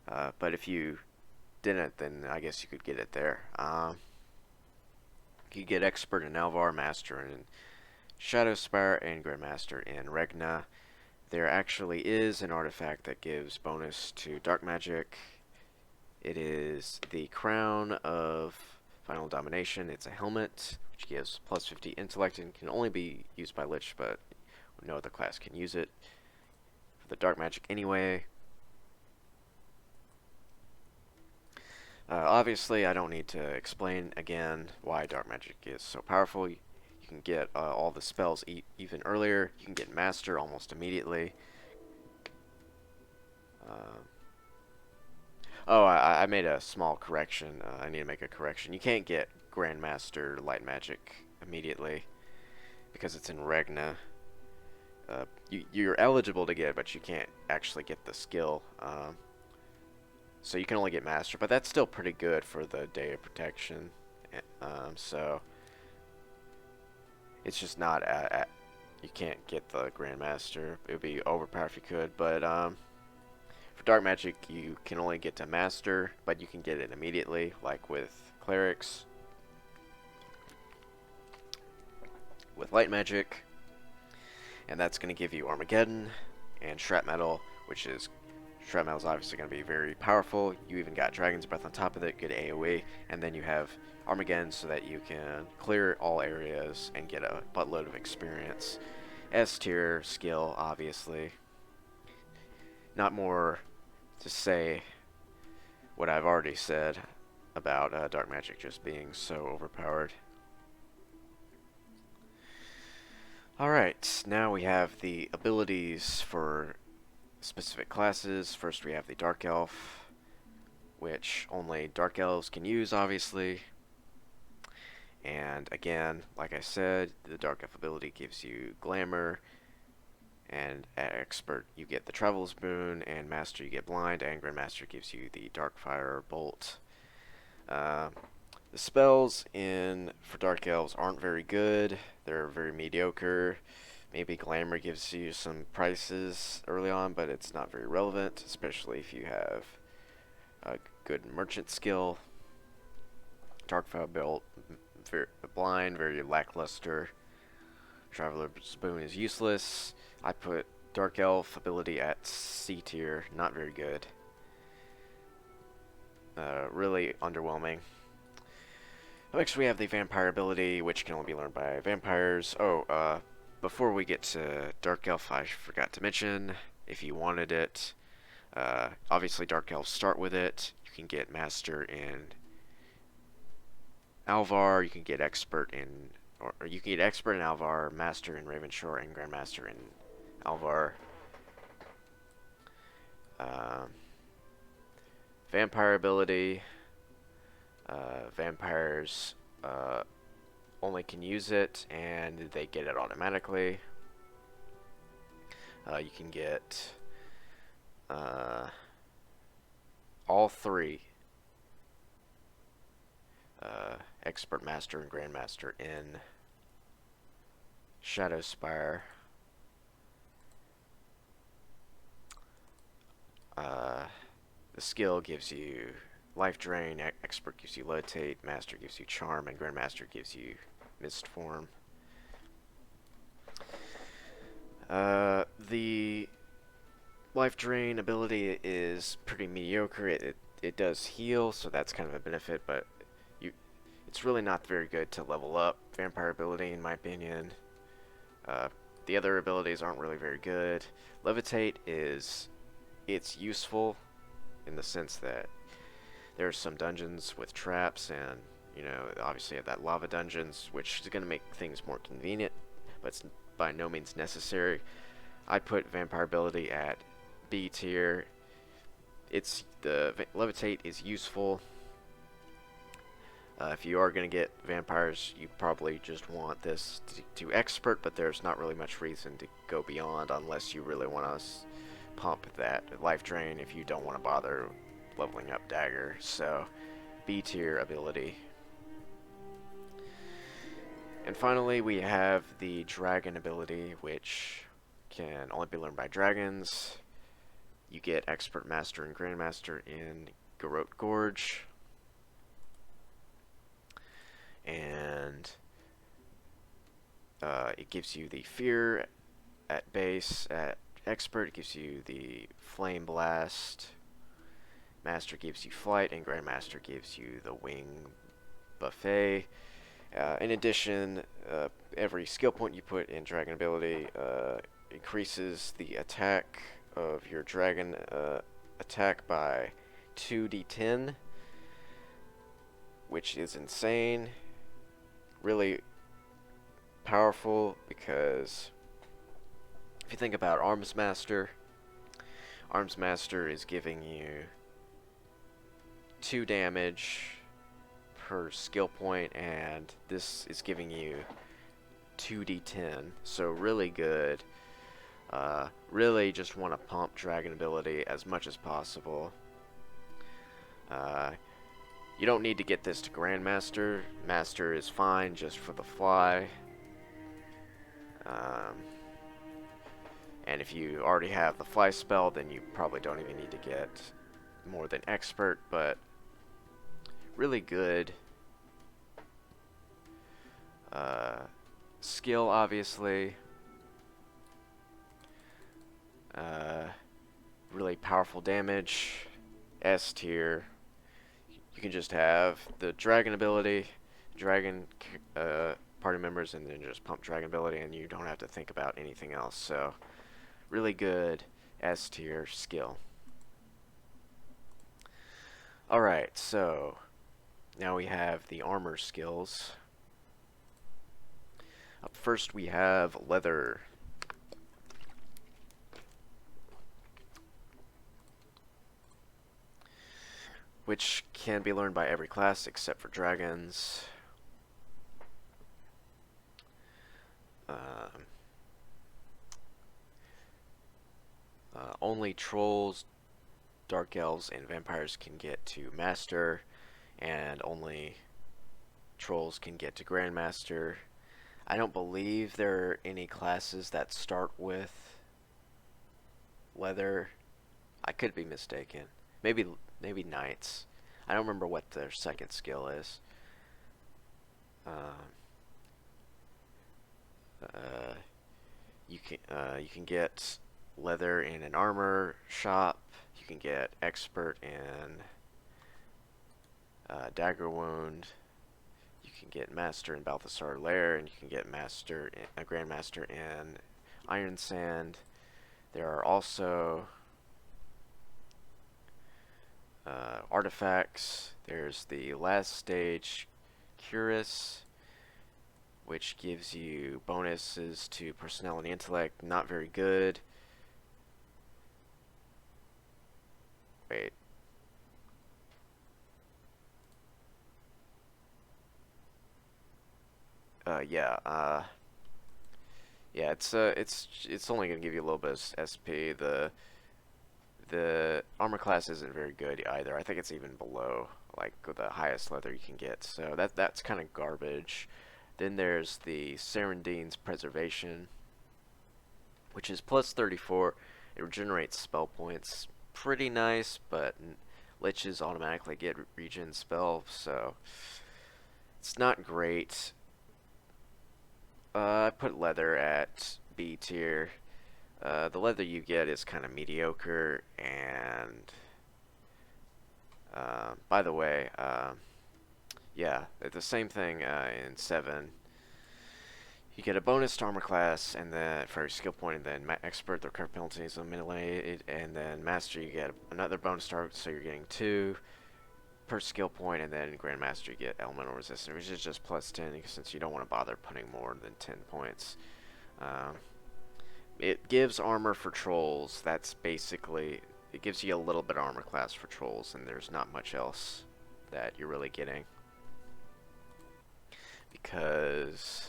but if you didn't, then I guess you could get it there. You get Expert in Alvar, Master in Shadowspire, and Grandmaster in Regna. There actually is an artifact that gives bonus to Dark Magic. It is the Crown of Final Domination. It's a helmet, which gives plus 50 intellect and can only be used by Lich, but no other class can use it for the Dark Magic anyway. Obviously, I don't need to explain again why Dark Magic is so powerful. You can get all the spells even earlier. You can get Master almost immediately. Oh, I made a small correction. I need to make a correction. You can't get Grandmaster Light Magic immediately because it's in Regna. You're eligible to get it, but you can't actually get the skill. So you can only get Master, but that's still pretty good for the Day of Protection. So it's just not you can't get the Grandmaster. It would be overpowered if you could, but for Dark Magic, you can only get to Master, but you can get it immediately, like with Clerics. With Light Magic, and that's going to give you Armageddon and Shrapmetal, which is Shrapmetal is obviously going to be very powerful. You even got Dragon's Breath on top of it, good AoE, and then you have Armageddon so that you can clear all areas and get a buttload of experience. S tier skill, obviously. Not more to say what I've already said about Dark Magic just being so overpowered. Alright, now we have the abilities for specific classes. First we have the Dark Elf, which only Dark Elves can use, obviously. And again, like I said, the Dark Elf ability gives you Glamour, and at Expert you get the Travels Boon, and Master you get Blind, and Grandmaster gives you the Darkfire Bolt. The spells for Dark Elves aren't very good. They're very mediocre. Maybe Glamour gives you some prices early on, but it's not very relevant, especially if you have a good merchant skill. Darkfire Bolt, very blind, very lackluster. Traveler's Boon is useless. I put Dark Elf ability at C tier, not very good. Really underwhelming. Next we have the Vampire ability, which can only be learned by vampires. Before we get to Dark Elf, I forgot to mention, if you wanted it, obviously Dark Elves start with it. You can get Master in Alvar, you can get Expert in, or you can get Expert in Alvar, Master in Ravenshore, and Grandmaster in Alvar. Vampire ability, vampires only can use it, and they get it automatically. You can get all three, Expert, Master, and Grandmaster in Shadowspire. The skill gives you Life Drain, Expert gives you Levitate, Master gives you Charm, and Grandmaster gives you Mist Form. The Life Drain ability is pretty mediocre. It does heal, so that's kind of a benefit, but it's really not very good to level up Vampire ability, in my opinion. The other abilities aren't really very good. Levitate it's useful in the sense that there's some dungeons with traps, and obviously you have that lava dungeons, which is going to make things more convenient, but it's by no means necessary. I put Vampire ability at B tier. The Levitate is useful. If you are going to get vampires, you probably just want this to Expert, but there's not really much reason to go beyond unless you really want to pump that Life Drain if you don't want to bother leveling up Dagger. So B tier ability. And finally we have the Dragon ability, which can only be learned by dragons. You get Expert, Master, and Grandmaster in Garrote Gorge. And it gives you the Fear at base. At Expert, it gives you the Flame Blast. Master gives you Flight, and Grandmaster gives you the Wing Buffet. In addition, every skill point you put in Dragon ability increases the attack of your Dragon attack by 2d10, which is insane. Really powerful, because if you think about Armsmaster is giving you 2 damage per skill point, and this is giving you 2d10, so really good. Really just want to pump Dragon ability as much as possible. You don't need to get this to Grandmaster. Master is fine just for the fly. And if you already have the fly spell, then you probably don't even need to get more than expert, but really good skill, obviously. Really powerful damage. S tier. You can just have the dragon ability, dragon party members, and then just pump dragon ability, and you don't have to think about anything else. So really good S tier skill. Alright, so now we have the armor skills. Up first we have leather. Which can be learned by every class except for dragons. Only trolls, dark elves, and vampires can get to master, and only trolls can get to grandmaster. I don't believe there are any classes that start with leather. I could be mistaken. Maybe knights. I don't remember what their second skill is. You can get leather in an armor shop. You can get expert in dagger wound. You can get master in Balthasar Lair, and you can get master in, grandmaster in iron sand. There are also artifacts. There's the last stage Curus, which gives you bonuses to personality and intellect. Not very good. Wait. Yeah, it's only gonna give you a little bit of SP. The armor class isn't very good either. I think it's even below like the highest leather you can get. So that's kind of garbage. Then there's the Serendine's Preservation, which is plus 34. It regenerates spell points. Pretty nice, but liches automatically get regen spell, so it's not great. I put leather at B tier. The leather you get is kind of mediocre, and by the way, yeah, the same thing in 7. You get a bonus to armor class, and then for your skill point, and then expert, the current penalty is eliminated, and then master, you get another bonus target, so you're getting 2 per skill point, and then grandmaster, you get elemental resistance, which is just plus 10, since you don't want to bother putting more than 10 points. It gives armor for trolls. That's basically, it gives you a little bit of armor class for trolls, and there's not much else that you're really getting, because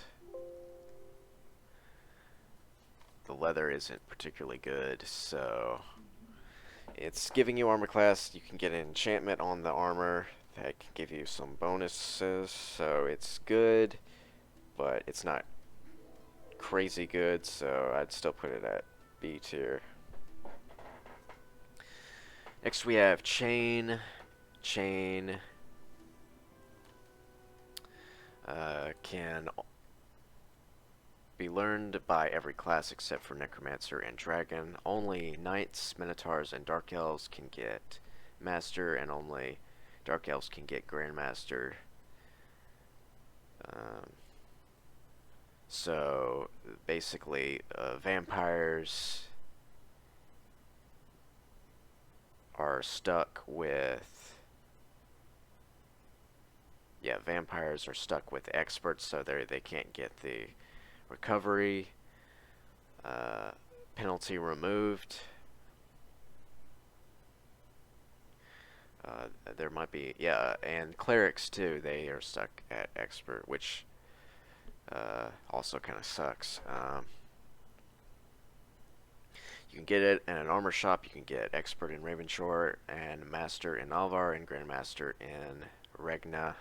the leather isn't particularly good. So it's giving you armor class. You can get an enchantment on the armor that can give you some bonuses, so it's good, but it's not crazy good, so I'd still put it at B tier. Next we have Chain. Chain can be learned by every class except for Necromancer and Dragon. Only Knights, Minotaurs, and Dark Elves can get Master, and only Dark Elves can get Grandmaster. So basically, vampires are stuck with, vampires are stuck with experts, so they can't get the recovery penalty removed. There might be, and clerics too, they are stuck at expert, which also kind of sucks. You can get it in an armor shop. You can get expert in Ravenshore, and master in Alvar, and grandmaster in Regna.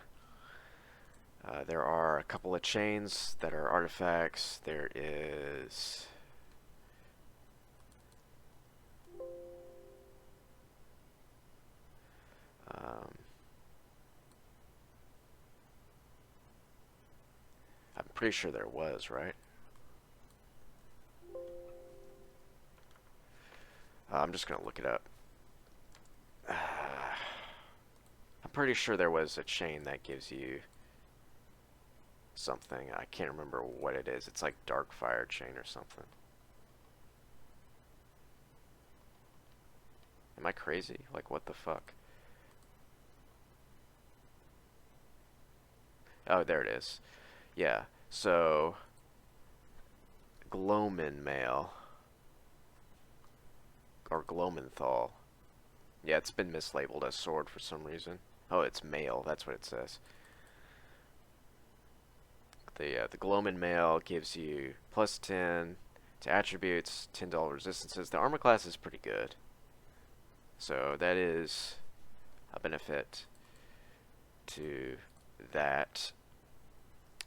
There are a couple of chains that are artifacts. There is Um, I'm pretty sure there was, right? I'm just gonna look it up. I'm pretty sure there was a chain that gives you something. I can't remember what it is. It's like dark fire chain or something. Am I crazy? Like, what the fuck? Oh, there it is. Yeah, so Gloamin Mail or Glomenthal. Yeah, it's been mislabeled as sword for some reason. Oh, it's mail. That's what it says. The Gloamin Mail gives you +10 to attributes, $10 resistances. The armor class is pretty good, so that is a benefit to that.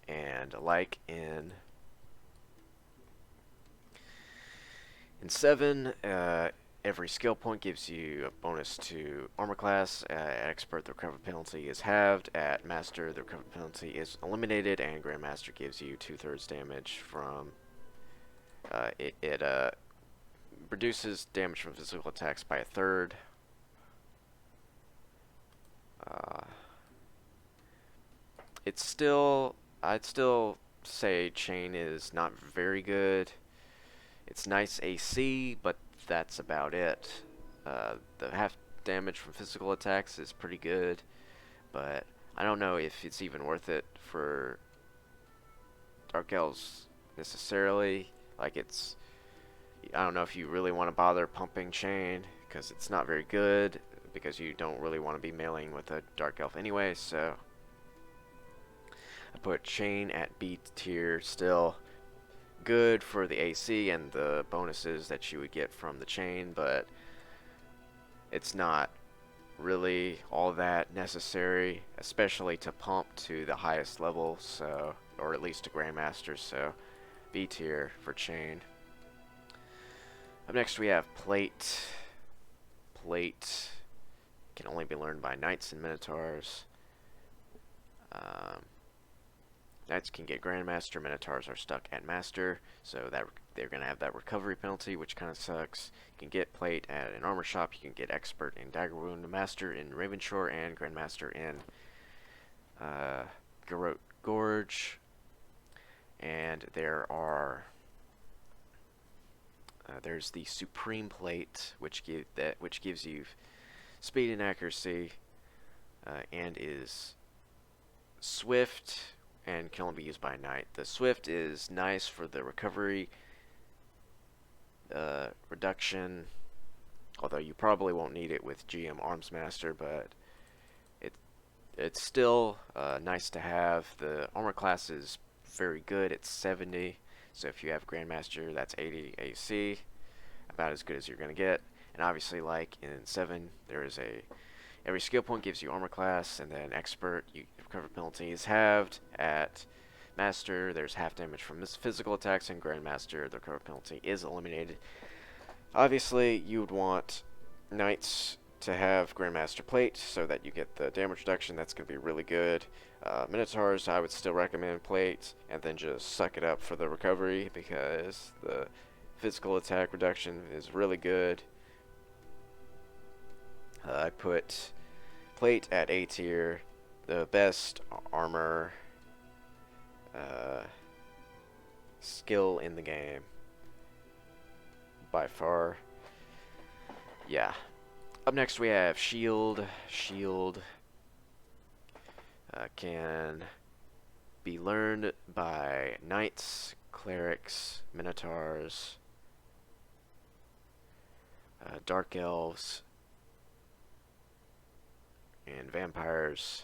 And like in 7, every skill point gives you a bonus to armor class. At expert, the recovery penalty is halved. At master, the recovery penalty is eliminated, and grandmaster gives you 2/3 damage from. It reduces damage from physical attacks by 1/3. It's still, I'd still say chain is not very good. It's nice AC, but that's about it. The half damage from physical attacks is pretty good, but I don't know if it's even worth it for Dark Elves necessarily. Like, it's, I don't know if you really want to bother pumping chain, because it's not very good, because you don't really want to be mailing with a Dark Elf anyway, so I put chain at B tier. Still good for the AC and the bonuses that you would get from the chain, but it's not really all that necessary, especially to pump to the highest level, so, or at least to Grandmaster, so B tier for chain. Up next we have plate. Plate can only be learned by knights and minotaurs. Knights can get Grandmaster, Minotaurs are stuck at Master, so that they're going to have that recovery penalty, which kind of sucks. You can get Plate at an armor shop, you can get Expert in Dagger Wound, Master in Ravenshore, and Grandmaster in Garrote Gorge. And there are there's the Supreme Plate, which gives you speed and accuracy, and is swift and can only be used by a knight. The swift is nice for the recovery reduction, although you probably won't need it with GM Armsmaster, but it's still nice to have. The armor class is very good. It's 70, so if you have Grandmaster, that's 80 AC, about as good as you're going to get. And obviously, like in 7, there is every skill point gives you armor class, and then expert, recovery penalty is halved. At master, there's half damage from physical attacks, and grandmaster, the recovery penalty is eliminated. Obviously, you would want knights to have grandmaster plate so that you get the damage reduction. That's going to be really good. Minotaurs, I would still recommend plate, and then just suck it up for the recovery, because the physical attack reduction is really good. I put plate at A tier, the best armor skill in the game by far. Yeah. Up next we have shield. Shield can be learned by knights, clerics, minotaurs, dark elves, and vampires.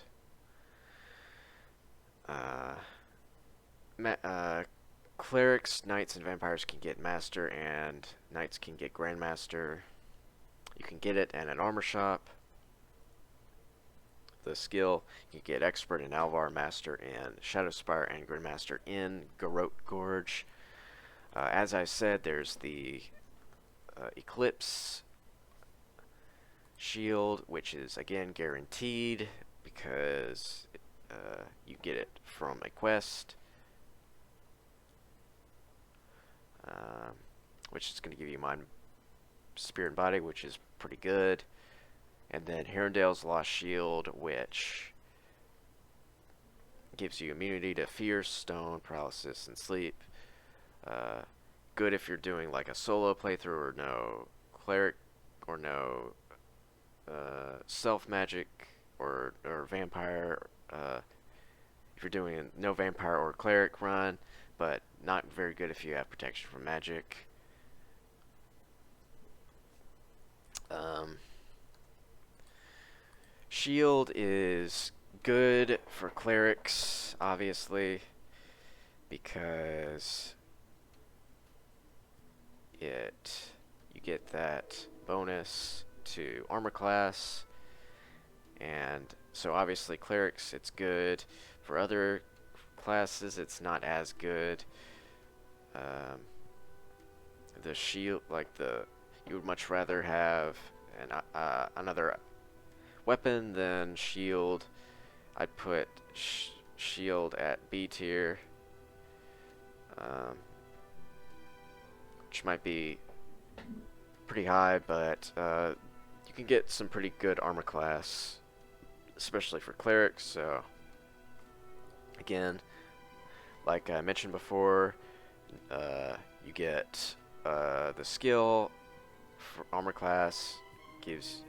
Clerics, knights, and vampires can get master, and knights can get grandmaster. You can get it at an armor shop. The skill, you can get expert in Alvar, master in Shadowspire, and grandmaster in Garrote Gorge. As I said, there's the Eclipse Shield, which is again guaranteed because you get it from a quest, which is going to give you Mind, Spirit, and Body, which is pretty good. And then Herondale's Lost Shield, which gives you immunity to fear, stone, paralysis, and sleep. Good if you're doing like a solo playthrough or no cleric or no self magic or vampire. If you're doing a no vampire or cleric run, but not very good if you have protection from magic. Shield is good for clerics, obviously, because you get that bonus to armor class, and so obviously clerics it's good. For other classes it's not as good. The shield, you would much rather have another weapon than shield. I'd put shield at B tier, which might be pretty high, but you can get some pretty good armor class, especially for clerics. So again, like I mentioned before, you get the skill for armor class.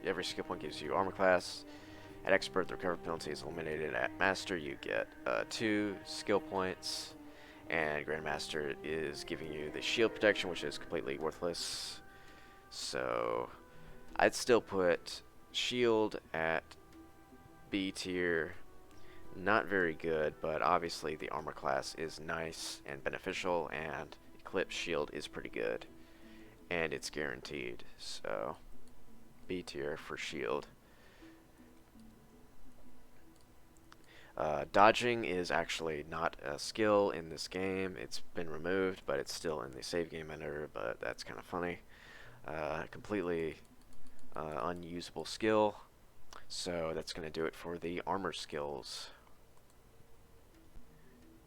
Every skill point gives you armor class. At expert, the recovery penalty is eliminated. At master, you get 2 skill points, and grandmaster is giving you the shield protection, which is completely worthless. So I'd still put shield at B tier. Not very good, but obviously the armor class is nice and beneficial, and Eclipse shield is pretty good, and it's guaranteed. So B tier for shield. Dodging is actually not a skill in this game. It's been removed, but it's still in the save game editor, but that's kind of funny. Completely unusable skill. So that's going to do it for the armor skills.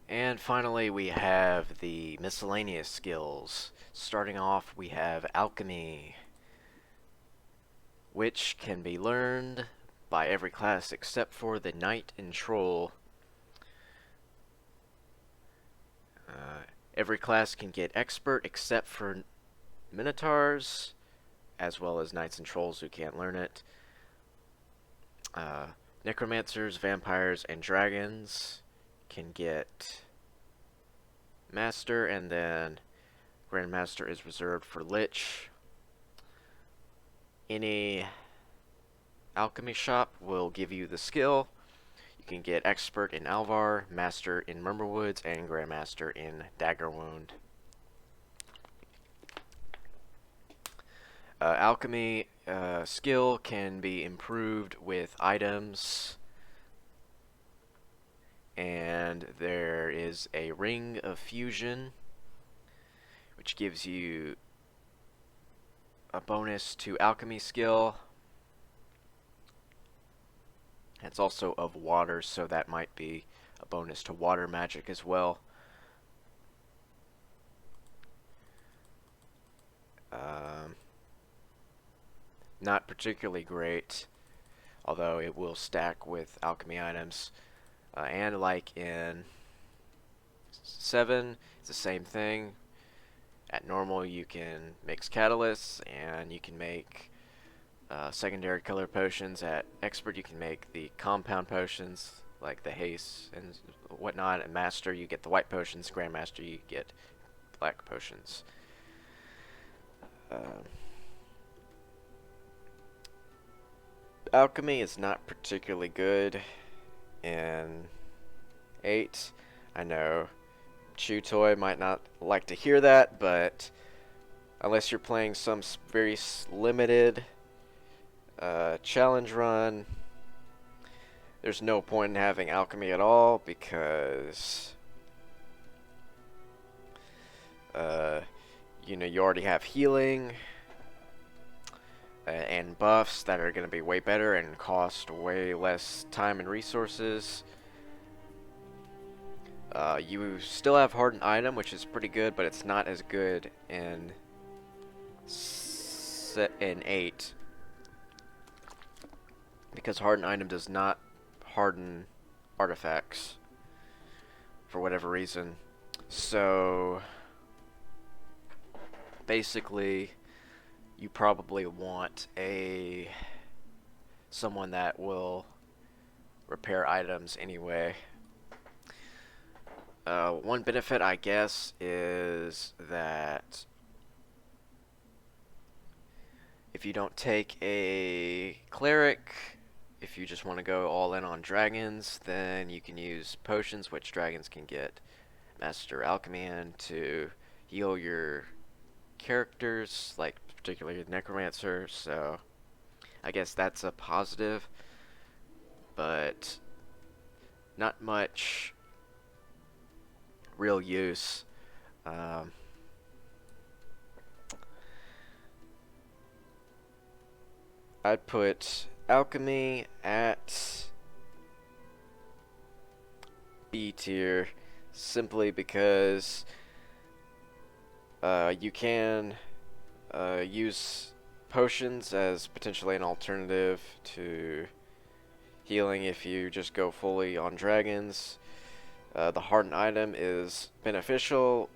And finally we have the miscellaneous skills. Starting off, we have Alchemy, which can be learned by every class except for the Knight and Troll. Every class can get Expert except for Minotaurs, as well as Knights and Trolls who can't learn it. Necromancers, Vampires, and Dragons can get Master, and then Grandmaster is reserved for Lich. Any alchemy shop will give you the skill. You can get Expert in Alvar, Master in Murmurwoods, and Grandmaster in Dagger Wound. Alchemy skill can be improved with items, and there is a Ring of Fusion, which gives you a bonus to alchemy skill. It's also of water, so that might be a bonus to water magic as well. Not particularly great, although it will stack with alchemy items. And like in 7, it's the same thing. At normal, you can mix catalysts, and you can make secondary color potions. At expert, you can make the compound potions, like the haste and whatnot. At master, you get the white potions. Grandmaster, you get black potions. Alchemy is not particularly good in 8. I know Chew Toy might not like to hear that, but unless you're playing some very limited challenge run, there's no point in having alchemy at all, because you already have healing. and buffs that are going to be way better and cost way less time and resources. You still have hardened item, which is pretty good, but it's not as good in 8 because hardened item does not harden artifacts for whatever reason. So basically, you probably want someone that will repair items anyway. One benefit, I guess, is that if you don't take a cleric, if you just want to go all in on dragons, then you can use potions, which dragons can get Master Alchemy in to heal your characters, like particularly the Necromancer, so I guess that's a positive, but not much real use. I'd put Alchemy at B tier simply because you can use potions as potentially an alternative to healing if you just go fully on dragons. The hardened item is beneficial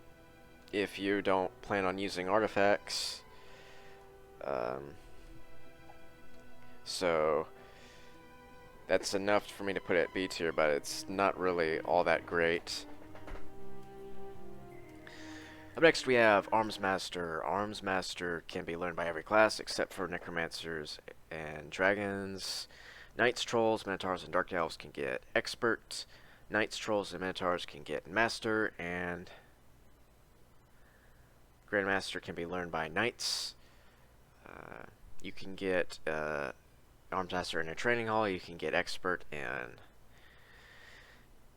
if you don't plan on using artifacts. So that's enough for me to put it at B tier, but it's not really all that great. Up next we have Armsmaster. Armsmaster can be learned by every class except for Necromancers and Dragons. Knights, Trolls, Minotaurs, and Dark Elves can get Expert. Knights, Trolls, and Minotaurs can get Master, and Grandmaster can be learned by Knights. You can get Armsmaster in a training hall. You can get Expert in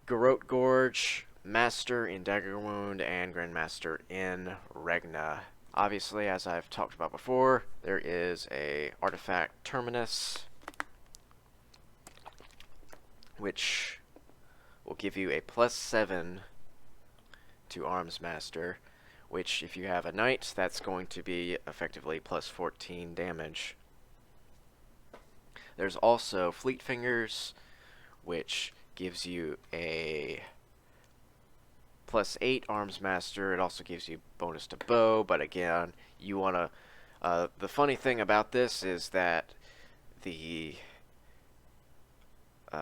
Garrote Gorge, Master in Dagger Wound, and Grandmaster in Regna. Obviously, as I've talked about before, there is a artifact Terminus, which will give you a +7 to Armsmaster, which if you have a Knight, that's going to be effectively +14 damage. There's also Fleet Fingers, which gives you a +8 Armsmaster. It also gives you bonus to bow, but again, you want to... the funny thing about this is that the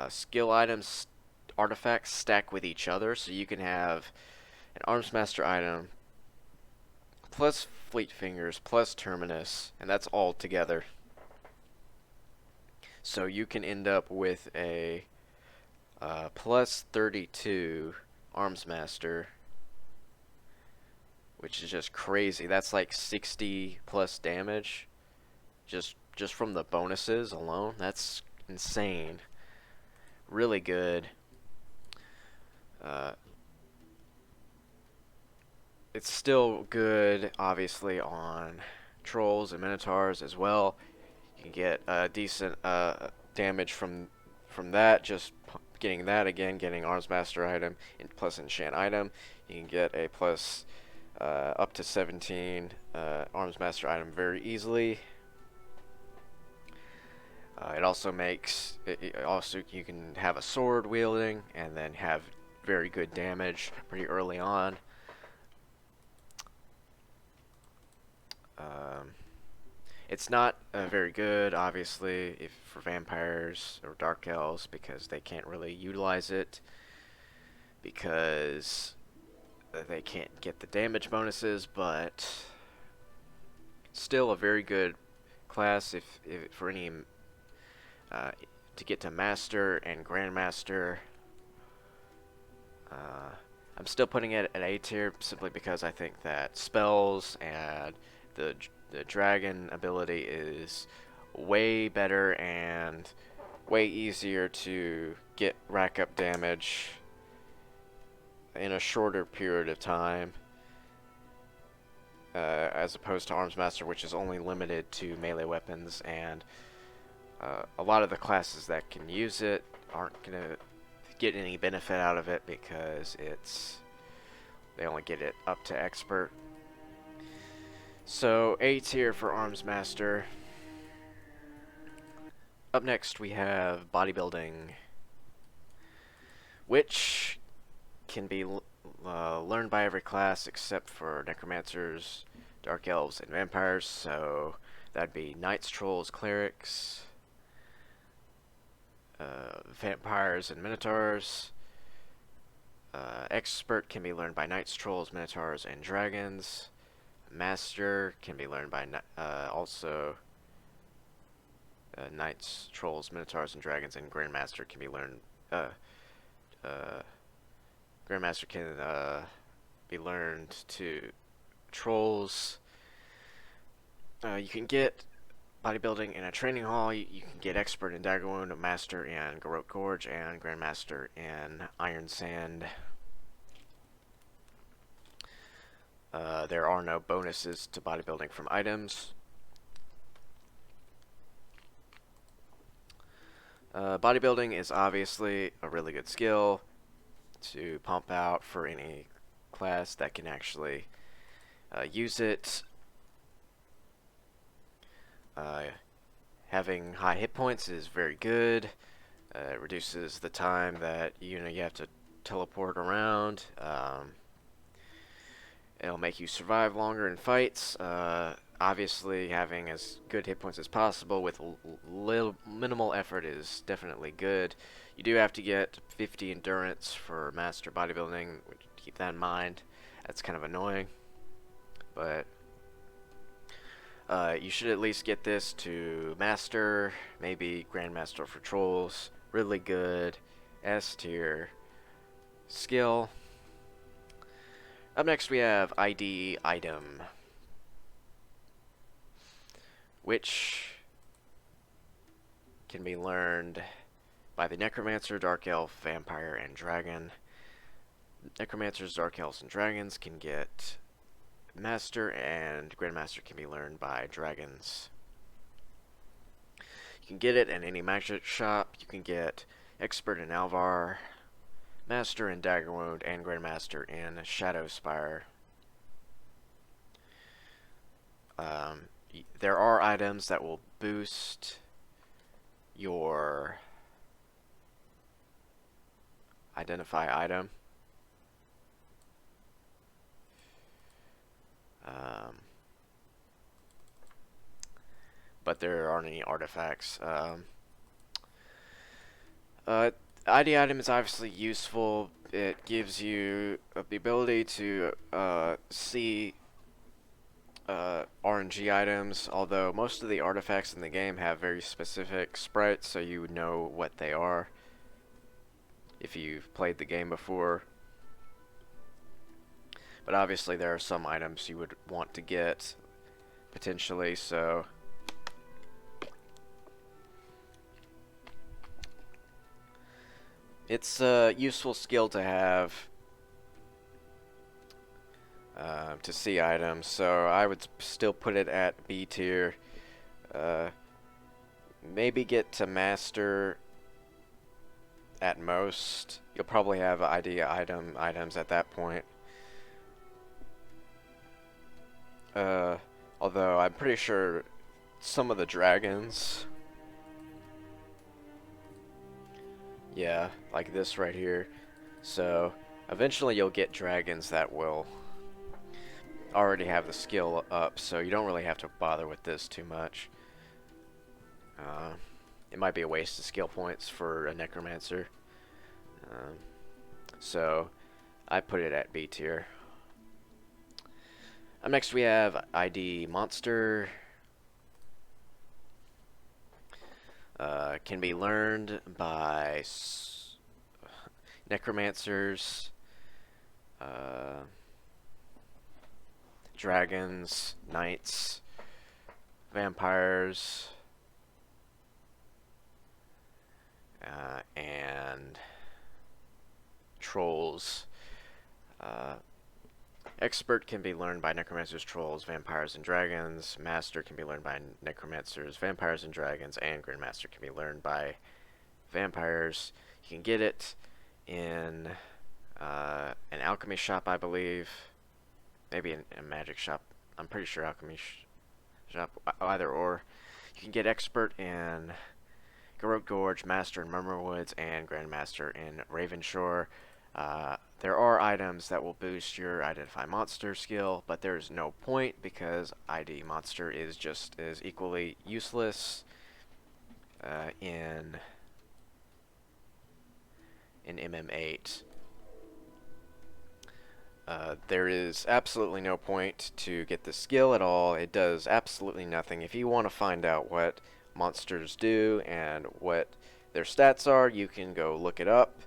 skill items artifacts stack with each other, so you can have an Armsmaster item plus Fleet Fingers plus Terminus, and that's all together. So you can end up with a +32 Armsmaster, which is just crazy. That's like 60 plus damage just from the bonuses alone. That's insane. Really good. It's still good, obviously, on Trolls and Minotaurs as well. You can get decent damage from that, just getting that again, getting Armsmaster item plus enchant item. You can get a plus up to 17 Armsmaster item very easily. It also makes also you can have a sword wielding and then have very good damage pretty early on. It's not very good, obviously, for vampires or dark elves, because they can't really utilize it because they can't get the damage bonuses, but still a very good class if for any to get to Master and Grandmaster. I'm still putting it at A tier simply because I think that spells and the dragon ability is way better and way easier to rack up damage in a shorter period of time. as opposed to Armsmaster, which is only limited to melee weapons, and a lot of the classes that can use it aren't going to get any benefit out of it because they only get it up to expert. So A tier for Armsmaster. Up next we have bodybuilding, which can be learned by every class except for necromancers, dark elves, and vampires. So that'd be knights, trolls, clerics, vampires, and minotaurs. Expert can be learned by knights, trolls, minotaurs, and dragons. Master can be learned by also knights, trolls, minotaurs, and dragons. And Grandmaster can be learned. Grandmaster can be learned to trolls. You can get bodybuilding in a training hall. You can get expert in Dagger Wound, master in Garrote Gorge, and Grandmaster in Iron Sand. There are no bonuses to bodybuilding from items. Bodybuilding is obviously a really good skill to pump out for any class that can actually use it. Having high hit points is very good. It reduces the time that you have to teleport around. It'll make you survive longer in fights. Obviously, having as good hit points as possible with minimal effort is definitely good. You do have to get 50 endurance for master bodybuilding. Keep that in mind. That's kind of annoying, but you should at least get this to master, maybe grandmaster for trolls. Really good S tier skill. Up next we have ID item, which can be learned by the Necromancer, Dark Elf, Vampire, and Dragon. Necromancers, Dark Elves, and Dragons can get Master, and Grandmaster can be learned by Dragons. You can get it in any magic shop. You can get Expert in Alvar, Master in Dagger Wound, and Grandmaster in Shadow Spire. There are items that will boost your identify item. But there aren't any artifacts. ID item is obviously useful. It gives you the ability to see RNG items, although most of the artifacts in the game have very specific sprites, so you would know what they are if you've played the game before. But obviously there are some items you would want to get potentially, so it's a useful skill to have to see items, so I would still put it at B tier. Maybe get to master at most. You'll probably have items at that point. Although I'm pretty sure some of the dragons, yeah, like this right here. So eventually you'll get dragons that will already have the skill up, so you don't really have to bother with this too much. It might be a waste of skill points for a necromancer. So I put it at B tier. Next we have ID monster. Can be learned by necromancers, dragons, knights, vampires, and trolls. Expert can be learned by necromancers, trolls, vampires, and dragons. Master can be learned by necromancers, vampires, and dragons. And Grandmaster can be learned by vampires. You can get it in an alchemy shop, I believe. Maybe in a magic shop. I'm pretty sure alchemy shop, either or. You can get expert in Garrote Gorge, Master in Murmurwoods, and Grandmaster in Ravenshore. There are items that will boost your Identify Monster skill, but there's no point because ID Monster is just as equally useless in MM8. There is absolutely no point to get the skill at all. It does absolutely nothing. If you want to find out what monsters do and what their stats are, you can go look it up.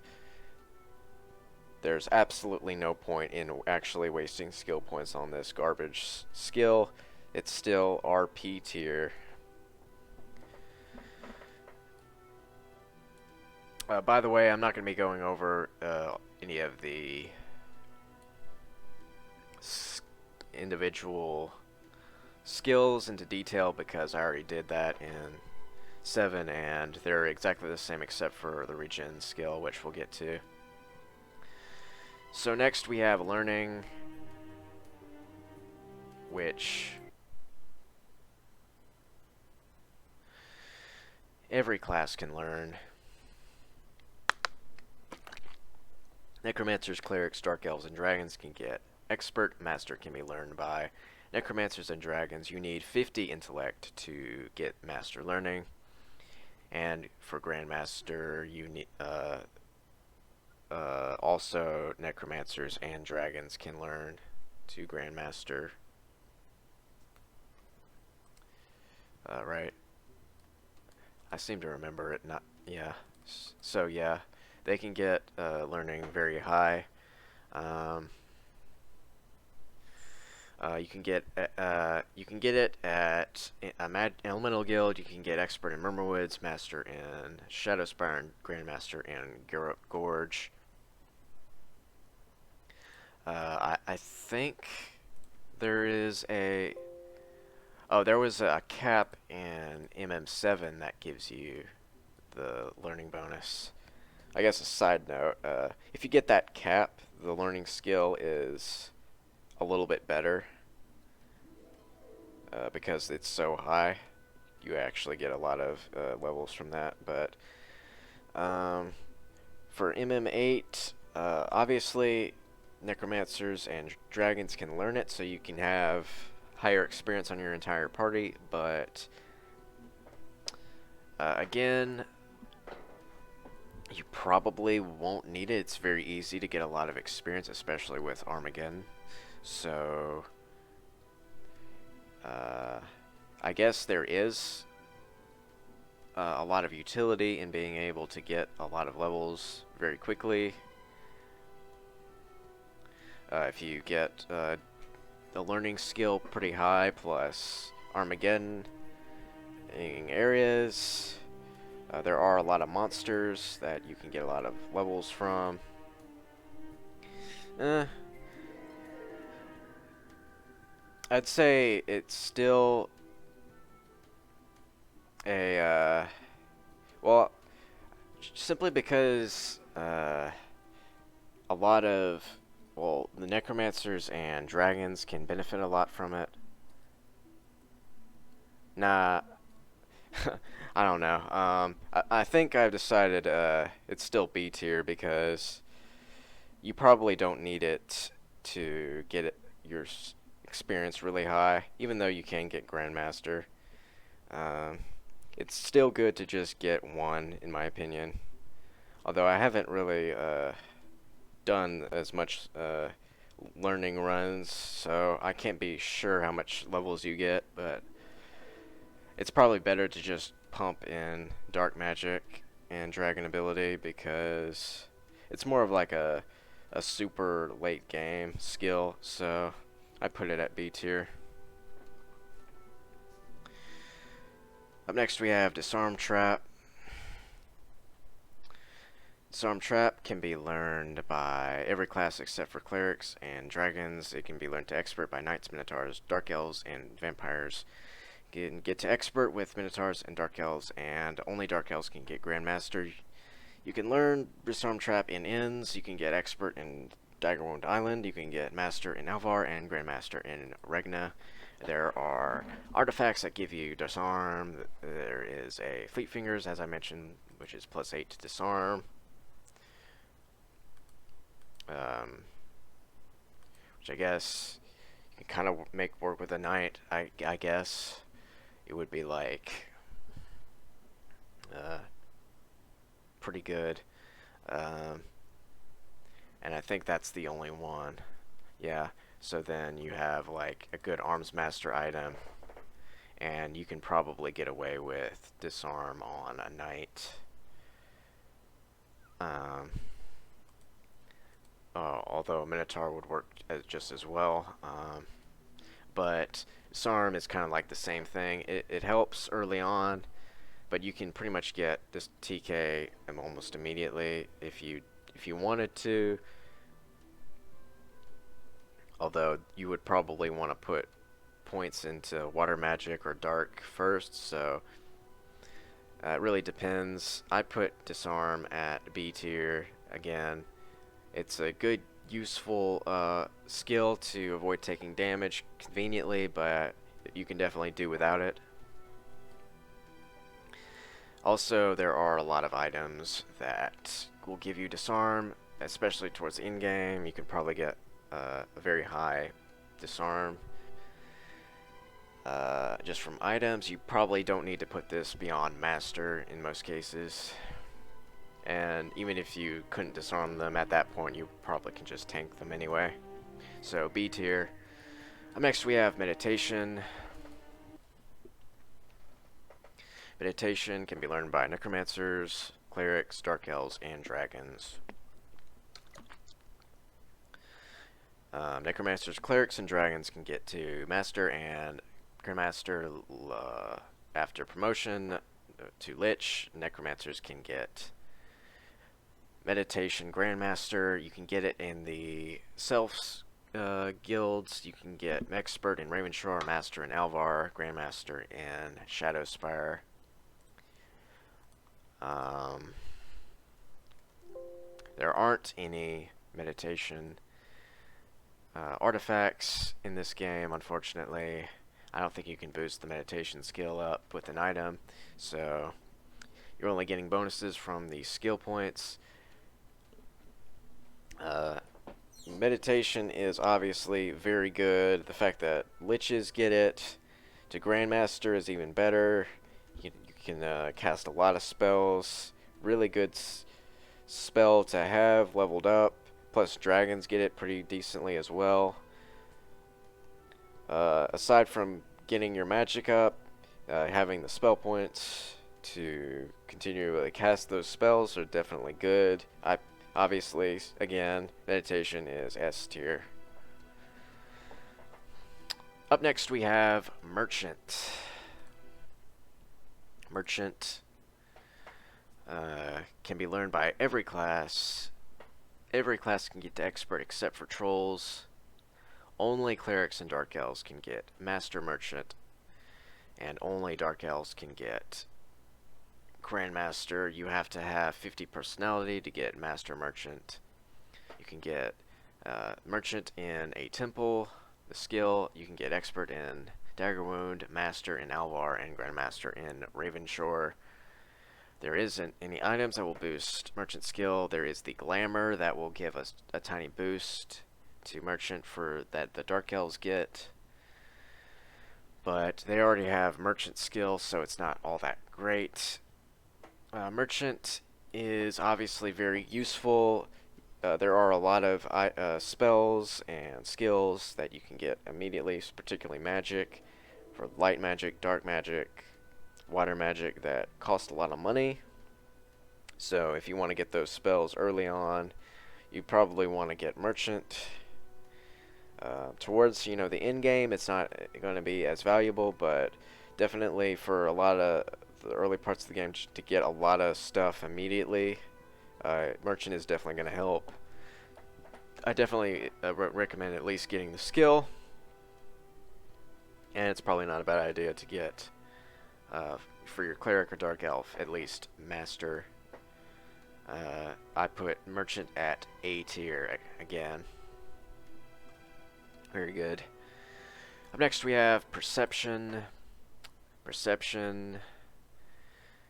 There's absolutely no point in actually wasting skill points on this garbage skill. It's still RP tier. By the way, I'm not going to be going over any of the individual skills into detail because I already did that in 7, and they're exactly the same except for the regen skill, which we'll get to. So next we have learning, which every class can learn. Necromancers, clerics, dark elves, and dragons can get expert. Master can be learned by necromancers and dragons. You need 50 intellect to get master learning, and for grandmaster you need also necromancers and dragons can learn to grandmaster. Right. I seem to remember it. Not. Yeah. So yeah, they can get learning very high. You can get it at a Elemental Guild. You can get expert in Murmurwoods, master in Shadowspire, and grandmaster in Garrote Gorge. I think there is a there was a cap in MM7 that gives you the learning bonus. I guess a side note, if you get that cap, the learning skill is a little bit better because it's so high. You actually get a lot of levels from that. But for MM8, obviously necromancers and dragons can learn it, so you can have higher experience on your entire party. But again, you probably won't need it. It's very easy to get a lot of experience, especially with Armageddon. So I guess there is a lot of utility in being able to get a lot of levels very quickly. If you get the learning skill pretty high plus Armageddon areas, there are a lot of monsters that you can get a lot of levels from. I'd say it's still a well, simply because a lot of the necromancers and dragons can benefit a lot from it. Nah, I don't know. I think I've decided it's still B tier because you probably don't need it to get your experience really high, even though you can get Grandmaster. It's still good to just get 1, in my opinion. Although I haven't really done as much learning runs, so I can't be sure how much levels you get, but it's probably better to just pump in dark magic and dragon ability because it's more of like a super late game skill, so I put it at B tier. Up next we have Disarm Trap. Disarm Trap can be learned by every class except for clerics and dragons. It can be learned to expert by knights, minotaurs, dark elves, and vampires. You can get to expert with minotaurs and dark elves, and only dark elves can get grandmaster. You can learn Disarm Trap in inns. You can get expert in Dagger Wound Island. You can get master in Alvar and grandmaster in Regna. There are artifacts that give you disarm. There is a Fleet Fingers, as I mentioned, which is +8 to disarm. Which I guess you can kind of make work with a knight. I guess it would be like pretty good. And I think that's the only one. Yeah. So then you have like a good Armsmaster item, and you can probably get away with disarm on a knight. Although a Minotaur would work just as well. But disarm is kind of like the same thing. It helps early on, but you can pretty much get this TK almost immediately if you wanted to. Although you would probably want to put points into water magic or dark first, so it really depends. I put disarm at B tier. Again, it's a good, useful skill to avoid taking damage conveniently, but you can definitely do without it. Also, there are a lot of items that will give you disarm, especially towards the end game. You can probably get a very high disarm just from items. You probably don't need to put this beyond master in most cases, and even if you couldn't disarm them at that point, you probably can just tank them anyway. So B tier. Up next we have meditation. Meditation can be learned by necromancers, clerics, dark elves, and dragons. Necromancers, clerics, and dragons can get to master and grandmaster after promotion to lich. Necromancers can get meditation grandmaster. You can get it in the selfs guilds. You can get expert in Ravenshore, master in Alvar, grandmaster in Shadowspire. There aren't any meditation artifacts in this game, unfortunately. I don't think you can boost the meditation skill up with an item, so you're only getting bonuses from the skill points. Meditation is obviously very good. The fact that liches get it to grandmaster is even better. You can cast a lot of spells. Really good spell to have leveled up. Plus dragons get it pretty decently as well. Aside from getting your magic up, having the spell points to continually cast those spells are definitely good. Obviously, again, meditation is S tier. Up next we have Merchant. Merchant can be learned by every class. Every class can get to expert except for trolls. Only clerics and dark elves can get master merchant, and only dark elves can get grandmaster. You have to have 50 personality to get master merchant. You can get merchant in a temple, the skill. You can get expert in Dagger Wound, master in Alvar, and grandmaster in Ravenshore. There isn't any items that will boost merchant skill. There is the glamour that will give us a tiny boost to merchant for that the dark elves get, but they already have merchant skill, so it's not all that great. Merchant is obviously very useful. There are a lot of spells and skills that you can get immediately, particularly magic, for light magic, dark magic, water magic that cost a lot of money. So if you want to get those spells early on, you probably want to get merchant. Towards the end game, it's not going to be as valuable, but definitely for a lot of the early parts of the game to get a lot of stuff immediately, Merchant is definitely going to help. I definitely recommend at least getting the skill, and it's probably not a bad idea to get for your cleric or dark elf at least master. I put merchant at A tier again. Very good. Up next we have perception. Perception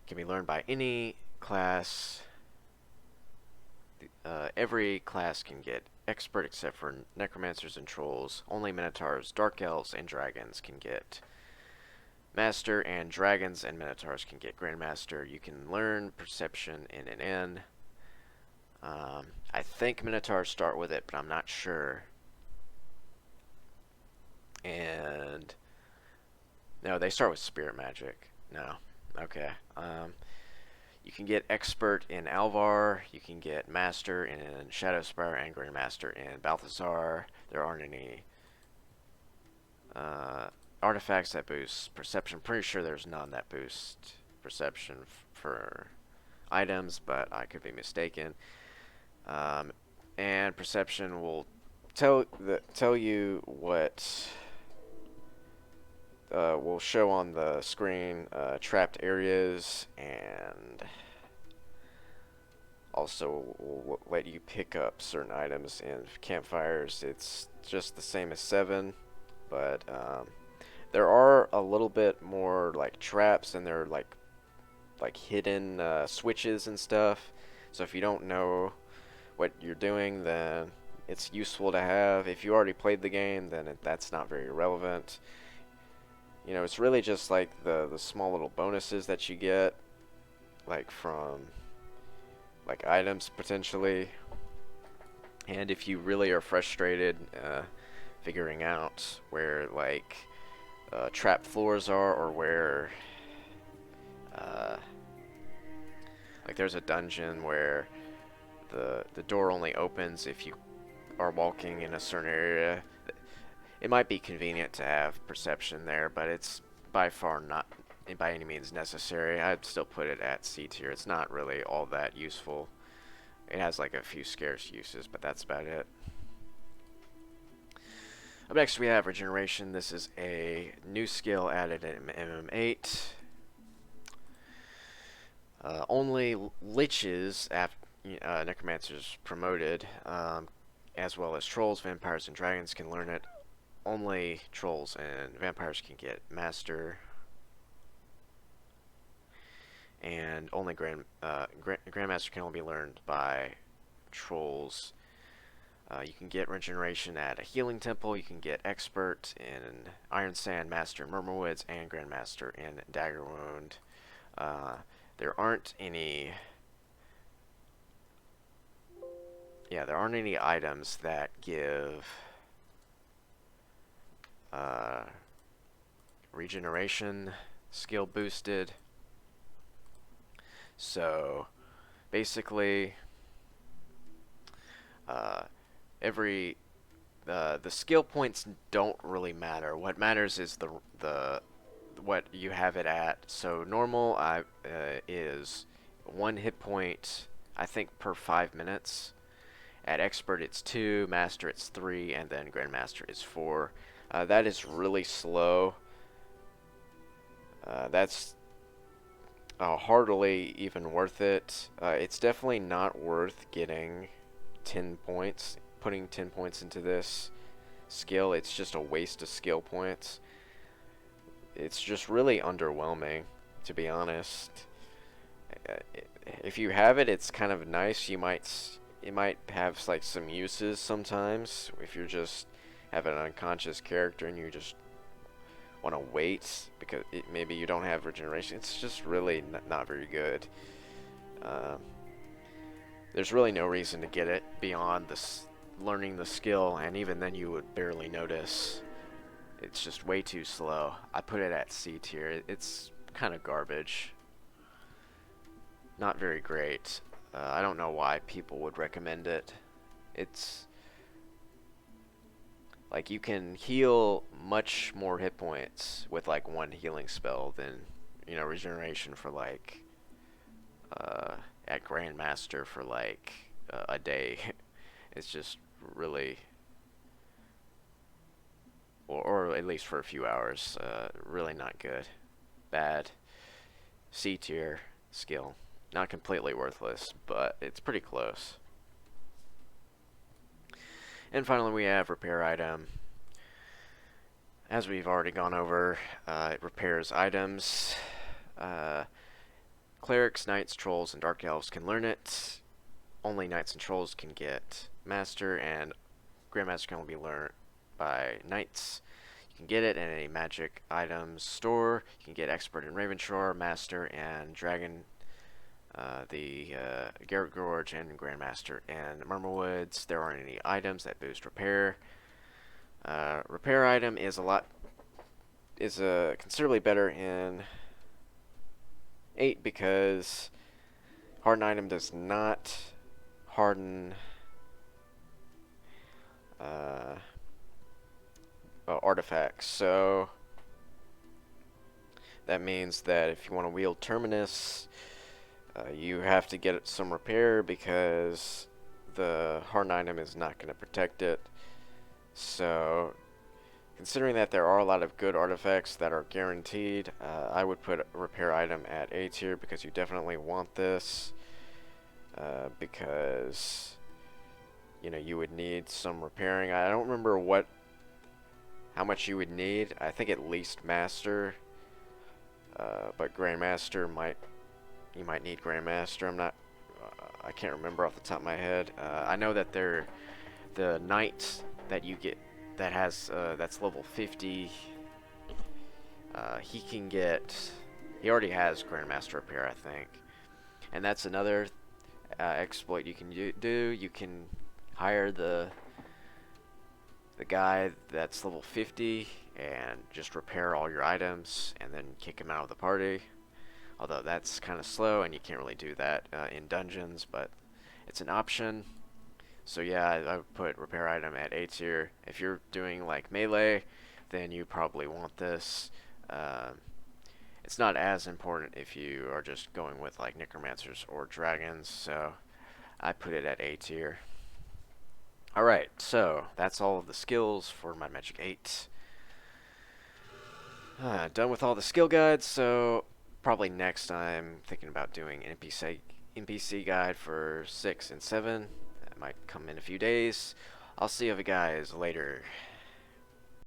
can be learned by any class. Every class can get expert except for necromancers and trolls. Only minotaurs, dark elves, and dragons can get master, and dragons and minotaurs can get grandmaster. You can learn perception in an N. I think minotaurs start with it, but I'm not sure. And no, they start with spirit magic. No. Okay. You can get expert in Alvar. You can get master in Shadowspire and grandmaster in Balthazar. There aren't any artifacts that boost perception. Pretty sure there's none that boost perception for items, but I could be mistaken. And perception will tell you what will show on the screen trapped areas, and also will let you pick up certain items in campfires. It's just the same as 7, but there are a little bit more like traps, and they're like hidden switches and stuff. So if you don't know what you're doing, then it's useful to have. If you already played the game, then that's not very relevant. You know, it's really just like the small little bonuses that you get, like from like items potentially. And if you really are frustrated figuring out where like trap floors are, or where like there's a dungeon where the door only opens if you are walking in a certain area, it might be convenient to have perception there, but it's by far not by any means necessary. I'd still put it at C tier. It's not really all that useful. It has like a few scarce uses, but that's about it. Up next we have Regeneration. This is a new skill added in MM8. Only liches, necromancers promoted, as well as trolls, vampires, and dragons can learn it. Only trolls and vampires can get master, and only grandmaster can only be learned by trolls. You can get regeneration at a healing temple. You can get expert in Iron Sand, master in Murmurwoods, and grandmaster in Dagger Wound. There aren't any items that give regeneration skill boosted. So basically the skill points don't really matter. What matters is the what you have it at. So normal is 1 hit point, I think, per 5 minutes. At expert it's 2, master it's 3, and then grandmaster is 4. That is really slow. That's hardly even worth it. It's definitely not worth getting 10 points, putting 10 points into this skill. It's just a waste of skill points. It's just really underwhelming, to be honest. If you have it, it's kind of nice. It might have like some uses sometimes if you're just have an unconscious character and you just want to wait because maybe you don't have regeneration. It's just really not very good. There's really no reason to get it beyond this learning the skill, and even then you would barely notice. It's just way too slow. I put it at C tier. It's kind of garbage. Not very great. I don't know why people would recommend it. It's like you can heal much more hit points with like 1 healing spell than, regeneration for like at Grandmaster for like a day. It's just really, or at least for a few hours, really not good. Bad. C tier skill. Not completely worthless, but it's pretty close. And finally we have repair item. As we've already gone over, it repairs items. Clerics, knights, trolls, and dark elves can learn it. Only knights and trolls can get master, and grandmaster can only be learned by knights. You can get it in a magic items store. You can get expert in Ravenshore, master, and dragon. Garrett Gorge and Grandmaster and Murmurwoods. There aren't any items that boost repair. Repair item is considerably better in 8 because harden item does not harden artifacts. So that means that if you want to wield Terminus, you have to get some repair because the hardened item is not going to protect it. So, considering that there are a lot of good artifacts that are guaranteed, I would put a repair item at A tier because you definitely want this. Because, you know, you would need some repairing. I don't remember how much you would need. I think at least Master. But Grandmaster you might need Grandmaster. I can't remember off the top of my head. I know that the knight that you get that has that's level 50. He already has Grandmaster repair, I think, and that's another exploit you can do. You can hire the guy that's level 50 and just repair all your items, and then kick him out of the party. Although that's kind of slow and you can't really do that in dungeons, but it's an option. So yeah, I would put repair item at A tier. If you're doing like melee, then you probably want this. It's not as important if you are just going with like necromancers or dragons, so I put it at A tier. Alright, so that's all of the skills for Might and Magic VIII. Done with all the skill guides, so probably next I'm thinking about doing an NPC guide for 6 and 7. That might come in a few days. I'll see you guys later.